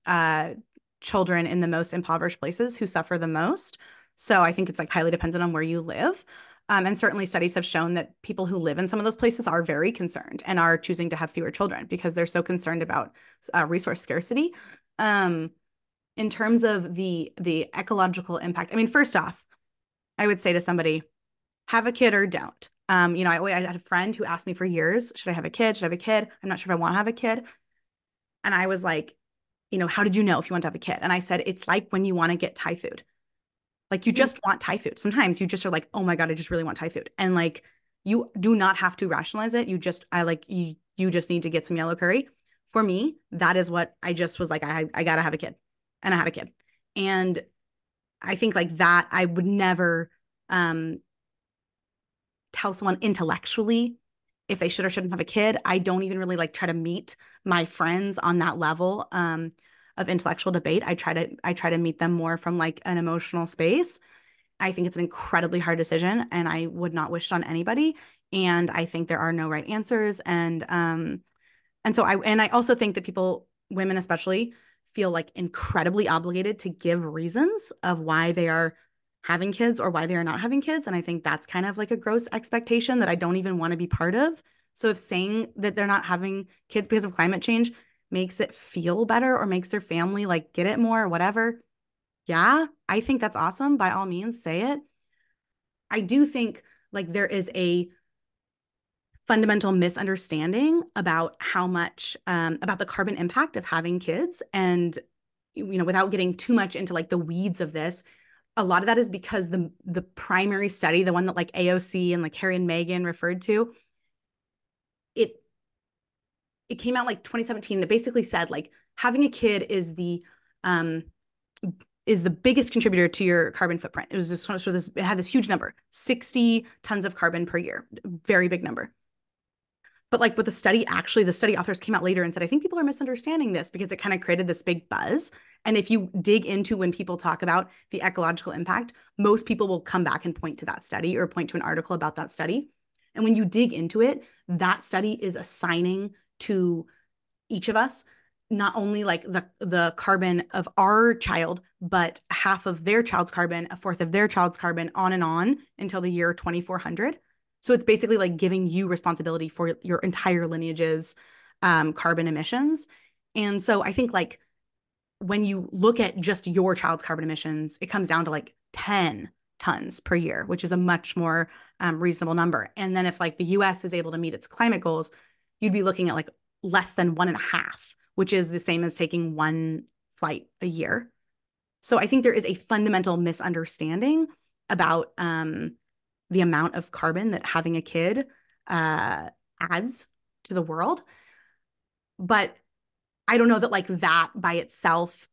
children in the most impoverished places who suffer the most. So I think it's like highly dependent on where you live. And certainly studies have shown that people who live in some of those places are very concerned and are choosing to have fewer children because they're so concerned about resource scarcity. Um, in terms of the ecological impact, I mean, first off, I would say to somebody, have a kid or don't. I had a friend who asked me for years, should I have a kid? Should I have a kid? I'm not sure if I want to have a kid. And I was like, how did you know if you want to have a kid? And I said, it's like when you want to get Thai food. Like you just want Thai food. Sometimes you just are like, oh my God, I just really want Thai food. And like you do not have to rationalize it. You just need to get some yellow curry. For me, that is what I just was like, I gotta have a kid. And I had a kid. And I think like that I would never tell someone intellectually if they should or shouldn't have a kid. I don't even really like try to meet my friends on that level of intellectual debate. I try to meet them more from like an emotional space. I think it's an incredibly hard decision and I would not wish it on anybody. And I think there are no right answers. And I also think that people, women especially, feel like incredibly obligated to give reasons of why they are having kids or why they are not having kids. And I think that's kind of like a gross expectation that I don't even want to be part of. So if saying that they're not having kids because of climate change makes it feel better or makes their family like get it more or whatever, yeah, I think that's awesome. By all means, say it. I do think like there is a fundamental misunderstanding about how much about the carbon impact of having kids. And without getting too much into like the weeds of this, a lot of that is because the primary study, the one that like AOC and like Harry and Meghan referred to, it it came out like 2017. It basically said like having a kid is the biggest contributor to your carbon footprint. It was just sort of this, it had this huge number, 60 tons of carbon per year, very big number. But like with the study authors came out later and said, I think people are misunderstanding this because it kind of created this big buzz. And if you dig into when people talk about the ecological impact, most people will come back and point to that study or point to an article about that study. And when you dig into it, that study is assigning to each of us not only like the carbon of our child, but half of their child's carbon, a fourth of their child's carbon, on and on until the year 2400. So it's basically like giving you responsibility for your entire lineage's carbon emissions. And so I think like when you look at just your child's carbon emissions, it comes down to like 10 tons per year, which is a much more reasonable number. And then if like the US is able to meet its climate goals, you'd be looking at like less than 1.5, which is the same as taking one flight a year. So I think there is a fundamental misunderstanding about the amount of carbon that having a kid adds to the world. But I don't know that like that by itself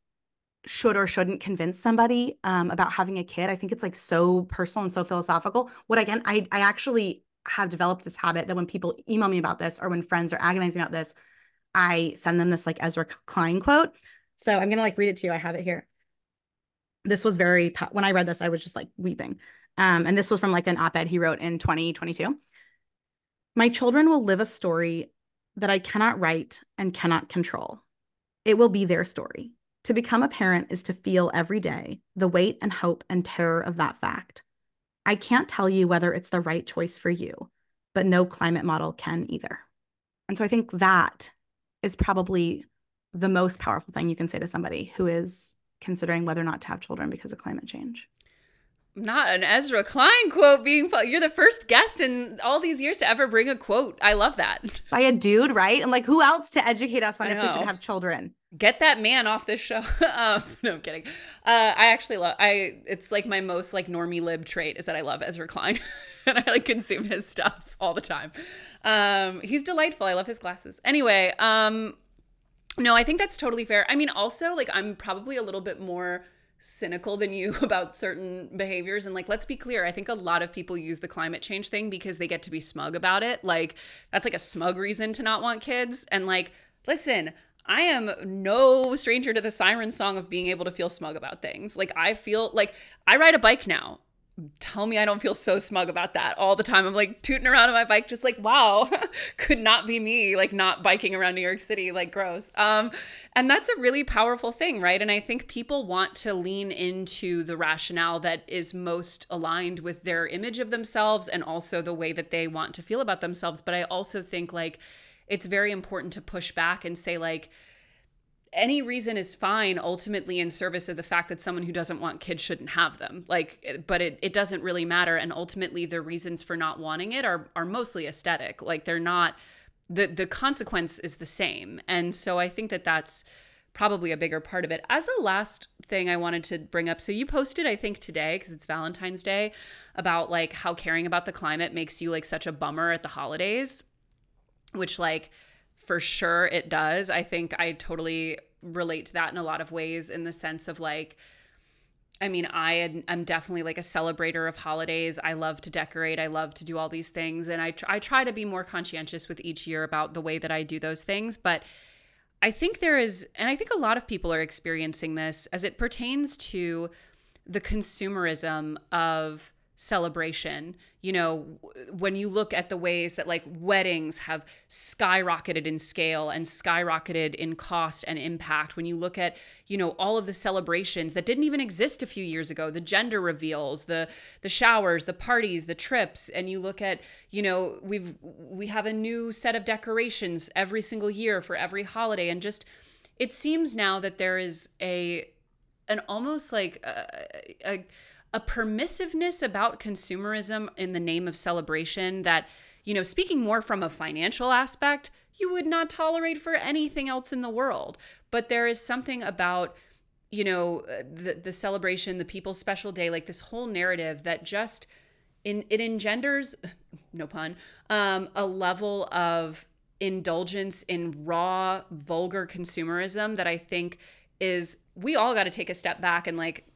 should or shouldn't convince somebody about having a kid. I think it's like so personal and so philosophical. I actually have developed this habit that when people email me about this or when friends are agonizing about this, I send them this like Ezra Klein quote. So I'm going to like read it to you. I have it here. This was when I read this, I was just like weeping. And this was from like an op-ed he wrote in 2022. My children will live a story that I cannot write and cannot control. It will be their story. To become a parent is to feel every day the weight and hope and terror of that fact. I can't tell you whether it's the right choice for you, but no climate model can either. And so I think that is probably the most powerful thing you can say to somebody who is considering whether or not to have children because of climate change. Not an Ezra Klein quote you're the first guest in all these years to ever bring a quote. I love that. By a dude, right? And like who else to educate us on if we should have children? Get that man off this show. No, I'm kidding. It's like my most like normie lib trait is that I love Ezra Klein and I like consume his stuff all the time. He's delightful. I love his glasses. Anyway, No, I think that's totally fair. I mean, also, like, I'm probably a little bit more cynical than you about certain behaviors. And, like, let's be clear, I think a lot of people use the climate change thing because they get to be smug about it. Like, that's like a smug reason to not want kids. And, like, listen, I am no stranger to the siren song of being able to feel smug about things. Like, I feel like I ride a bike now. Tell me I don't feel so smug about that all the time. I'm like tooting around on my bike, just like, wow, could not be me, like not biking around New York City, like gross. And that's a really powerful thing, right? And I think people want to lean into the rationale that is most aligned with their image of themselves and also the way that they want to feel about themselves. But I also think like it's very important to push back and say like, any reason is fine ultimately in service of the fact that someone who doesn't want kids shouldn't have them. Like, but it doesn't really matter. And ultimately the reasons for not wanting it are mostly aesthetic. Like they're not, the consequence is the same. And so I think that that's probably a bigger part of it. As a last thing I wanted to bring up, so you posted, I think today, because it's Valentine's Day, about like how caring about the climate makes you like such a bummer at the holidays, which like, for sure it does. I think I totally relate to that in a lot of ways in the sense of like, I mean, I'm definitely like a celebrator of holidays. I love to decorate. I love to do all these things. And I try to be more conscientious with each year about the way that I do those things. But I think there is, and I think a lot of people are experiencing this as it pertains to the consumerism of celebration. You know, when you look at the ways that like weddings have skyrocketed in scale and skyrocketed in cost and impact, when you look at, you know, all of the celebrations that didn't even exist a few years ago, the gender reveals, the showers, the parties, the trips, and you look at, you know, we have a new set of decorations every single year for every holiday, and just it seems now that there is an almost like a permissiveness about consumerism in the name of celebration that, you know, speaking more from a financial aspect, you would not tolerate for anything else in the world. But there is something about, you know, the celebration, the people's special day, like this whole narrative that just it engenders, no pun, a level of indulgence in raw, vulgar consumerism that I think is, we all got to take a step back and like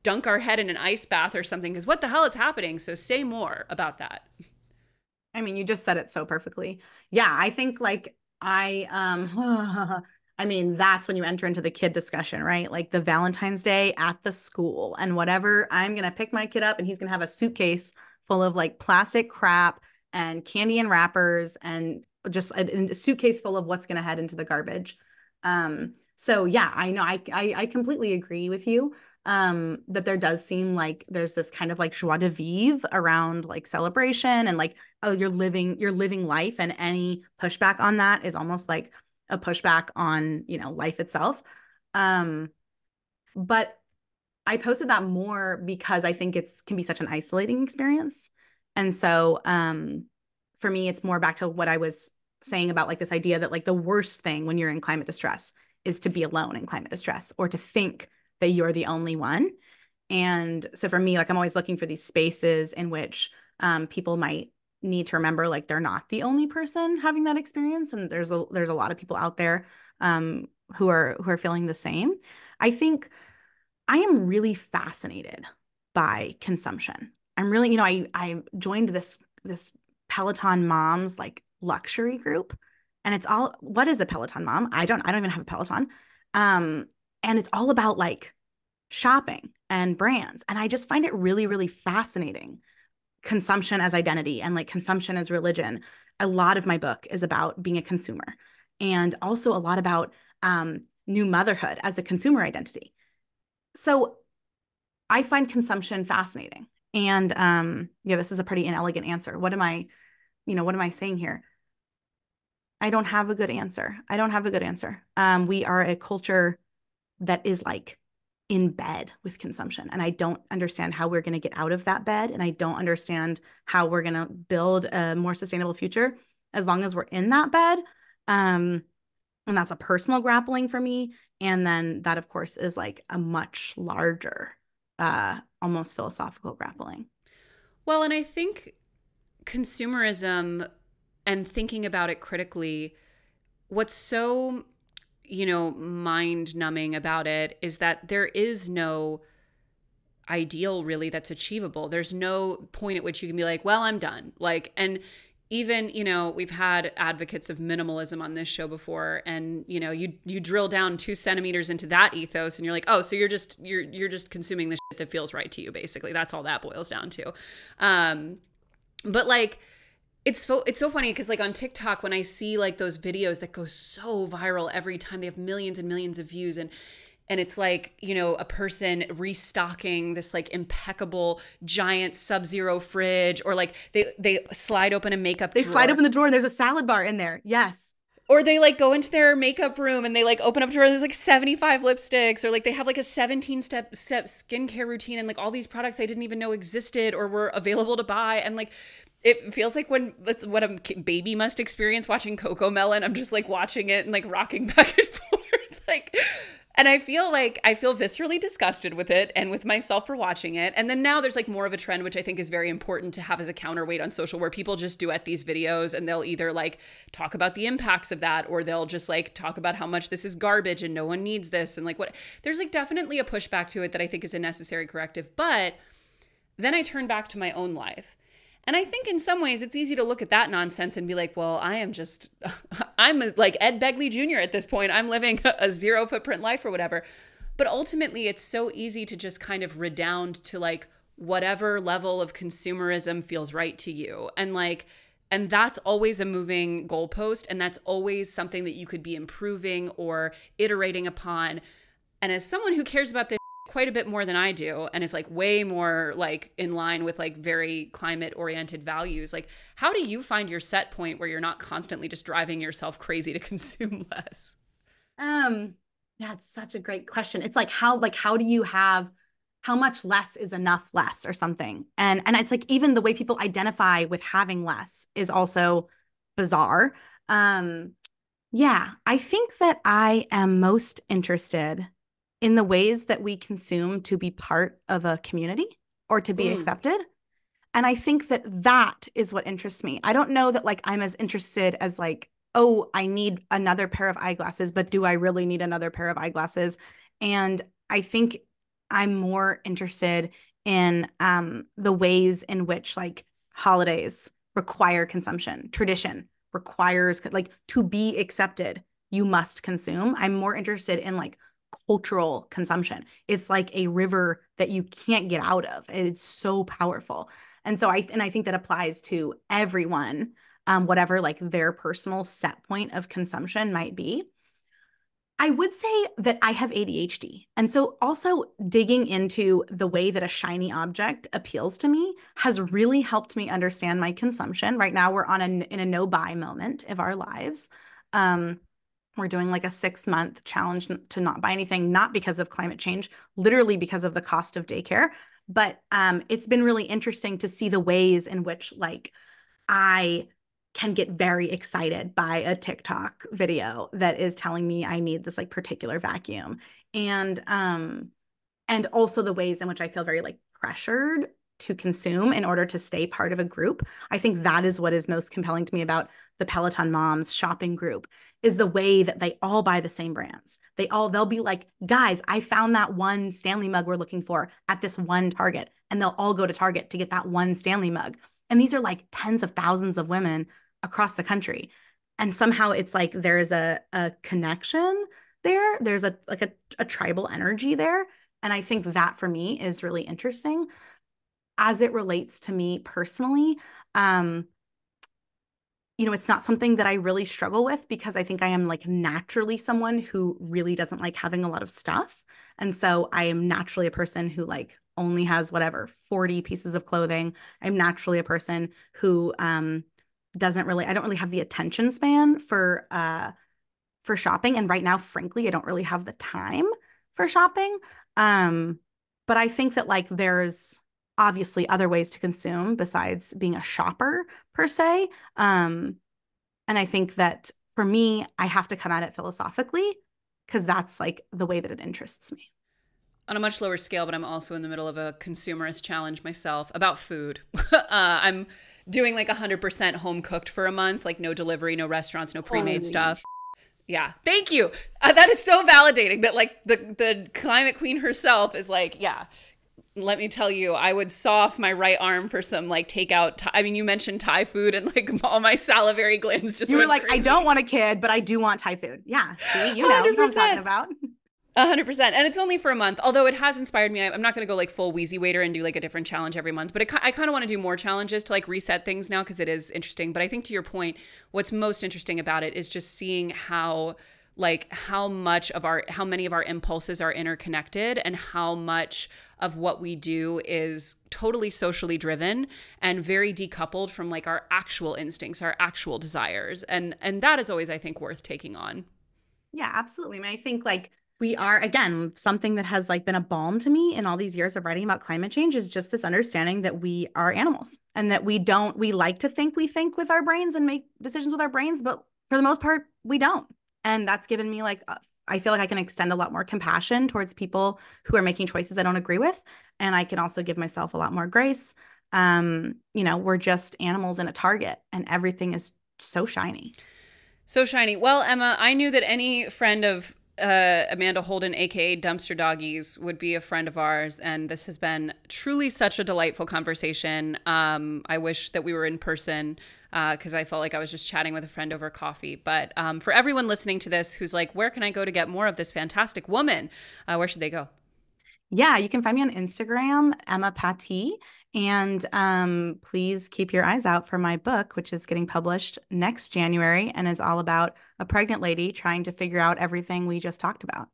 dunk our head in an ice bath or something, because what the hell is happening? So say more about that. I mean, you just said it so perfectly. Yeah, I think like I mean, that's when you enter into the kid discussion, right? Like the Valentine's Day at the school and whatever, I'm gonna pick my kid up and he's gonna have a suitcase full of like plastic crap and candy and wrappers and just a suitcase full of what's gonna head into the garbage. So yeah, I know I completely agree with you. That there does seem like there's this kind of like joie de vivre around like celebration and like, oh, you're living life, and any pushback on that is almost like a pushback on, you know, life itself. Um, but I posted that more because I think it's can be such an isolating experience. And so for me, it's more back to what I was saying about like this idea that like the worst thing when you're in climate distress is to be alone in climate distress or to think that you're the only one. And so for me, like I'm always looking for these spaces in which people might need to remember like they're not the only person having that experience. And there's a lot of people out there who are feeling the same. I think I am really fascinated by consumption. I'm really, you know, I joined this Peloton moms like luxury group, and it's all, what is a Peloton mom? I don't even have a Peloton. And it's all about like shopping and brands. And I just find it really, really fascinating. Consumption as identity and like consumption as religion. A lot of my book is about being a consumer, and also a lot about new motherhood as a consumer identity. So I find consumption fascinating. And yeah, this is a pretty inelegant answer. What am I saying here? I don't have a good answer. I don't have a good answer. We are a culture that is like in bed with consumption. And I don't understand how we're going to get out of that bed. And I don't understand how we're going to build a more sustainable future as long as we're in that bed. And that's a personal grappling for me. And then that, of course, is like a much larger, almost philosophical grappling. Well, and I think consumerism and thinking about it critically, what's so mind numbing about it is that there is no ideal really that's achievable. There's no point at which you can be like, well, I'm done. Like, and even, we've had advocates of minimalism on this show before, and, you drill down 2 centimeters into that ethos and you're like, oh, so you're just consuming the shit that feels right to you. Basically, that's all that boils down to. But like, it's so funny because like on TikTok, when I see like those videos that go so viral every time, they have millions and millions of views, and it's like, a person restocking this like impeccable giant Sub-Zero fridge, or like they slide open a makeup drawer. They slide open the drawer and there's a salad bar in there. Yes. Or they like go into their makeup room and they like open up a drawer and there's like 75 lipsticks, or like they have like a 17-step skincare routine and like all these products I didn't even know existed or were available to buy. And like, it feels like that's what a baby must experience watching Coco Melon. I'm just like watching it and like rocking back and forth. Like, and I feel viscerally disgusted with it and with myself for watching it. And then now there's like more of a trend, which I think is very important to have as a counterweight on social, where people just duet these videos and they'll either like talk about the impacts of that, or they'll just like talk about how much this is garbage and no one needs this. And like, there's like definitely a pushback to it that I think is a necessary corrective. But then I turn back to my own life. And I think in some ways it's easy to look at that nonsense and be like, well, I'm like Ed Begley Jr. at this point. I'm living a 0 footprint life or whatever. But ultimately, it's so easy to just kind of redound to like whatever level of consumerism feels right to you. And that's always a moving goalpost. And that's always something that you could be improving or iterating upon. And as someone who cares about this quite a bit more than I do, and is like way more like in line with like very climate oriented values, like how do you find your set point where you're not constantly just driving yourself crazy to consume less? That's such a great question. It's like how do you have, how much less is enough less or something? And it's like even the way people identify with having less is also bizarre. Yeah, I think that I am most interested in the ways that we consume to be part of a community or to be accepted. And I think that is what interests me. I don't know that like I'm as interested as like, oh, I need another pair of eyeglasses, but do I really need another pair of eyeglasses? And I think I'm more interested in the ways in which like holidays require consumption, tradition requires like to be accepted, you must consume. I'm more interested in like cultural consumption. It's like a river that you can't get out of. It's so powerful. And so I think that applies to everyone, whatever like their personal set point of consumption might be. I would say that I have ADHD. And so also digging into the way that a shiny object appeals to me has really helped me understand my consumption. Right now we're in a no buy moment of our lives. We're doing like a 6-month challenge to not buy anything, not because of climate change, literally because of the cost of daycare. But it's been really interesting to see the ways in which like I can get very excited by a TikTok video that is telling me I need this like particular vacuum. And also the ways in which I feel very like pressured to consume in order to stay part of a group. I think that is what is most compelling to me about the Peloton Moms shopping group, is the way that they all buy the same brands. They'll be like, guys, I found that one Stanley mug we're looking for at this one Target. And they'll all go to Target to get that one Stanley mug. And these are like tens of thousands of women across the country. And somehow it's like there is a connection there. There's a tribal energy there. And I think that for me is really interesting. As it relates to me personally, it's not something that I really struggle with because I think I am like naturally someone who really doesn't like having a lot of stuff. And so I am naturally a person who like only has whatever 40 pieces of clothing. I'm naturally a person who I don't really have the attention span for shopping. And right now, frankly, I don't really have the time for shopping. But I think that like there's obviously other ways to consume besides being a shopper per se. And I think that for me, I have to come at it philosophically because that's like the way that it interests me. On a much lower scale, but I'm also in the middle of a consumerist challenge myself about food. I'm doing like 100% home cooked for a month, like no delivery, no restaurants, no pre-made stuff. Yeah. Thank you. That is so validating that like the climate queen herself is like, yeah, let me tell you, I would saw off my right arm for some like takeout. I mean, you mentioned Thai food and like all my salivary glands just You were went like, crazy. I don't want a kid, but I do want Thai food. Yeah. See, you know what I'm talking about. 100%. And it's only for a month, although it has inspired me. I'm not going to go like full wheezy waiter and do like a different challenge every month, but I kind of want to do more challenges to like reset things now because it is interesting. But I think to your point, what's most interesting about it is just seeing how many of our impulses are interconnected and how much of what we do is totally socially driven and very decoupled from like our actual instincts, our actual desires. And that is always, I think, worth taking on. Yeah, absolutely. I mean, I think like we are, again, something that has like been a balm to me in all these years of writing about climate change is just this understanding that we are animals and that we like to think we think with our brains and make decisions with our brains, but for the most part, we don't. And that's given me like, I feel like I can extend a lot more compassion towards people who are making choices I don't agree with. And I can also give myself a lot more grace. We're just animals in a target and everything is so shiny. So shiny. Well, Emma, I knew that any friend of Amanda Holden, aka Dumpster Doggies, would be a friend of ours, and this has been truly such a delightful conversation. I wish that we were in person because I felt like I was just chatting with a friend over coffee. But for everyone listening to this who's like, where can I go to get more of this fantastic woman? Where should they go? Yeah, you can find me on Instagram, Emma Pattee. And please keep your eyes out for my book, which is getting published next January and is all about a pregnant lady trying to figure out everything we just talked about.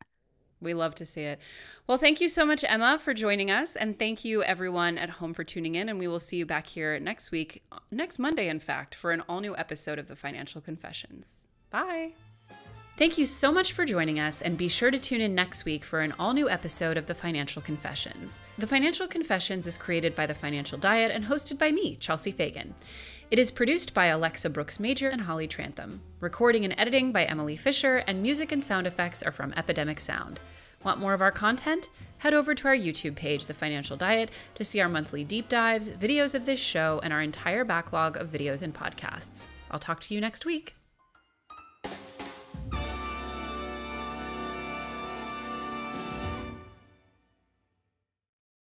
We love to see it. Well, thank you so much, Emma, for joining us. And thank you, everyone at home, for tuning in. And we will see you back here next week, next Monday, in fact, for an all-new episode of The Financial Confessions. Bye. Thank you so much for joining us, and be sure to tune in next week for an all-new episode of The Financial Confessions. The Financial Confessions is created by The Financial Diet and hosted by me, Chelsea Fagan. It is produced by Alexa Brooks-Major and Holly Trantham. Recording and editing by Emily Fisher, and music and sound effects are from Epidemic Sound. Want more of our content? Head over to our YouTube page, The Financial Diet, to see our monthly deep dives, videos of this show, and our entire backlog of videos and podcasts. I'll talk to you next week.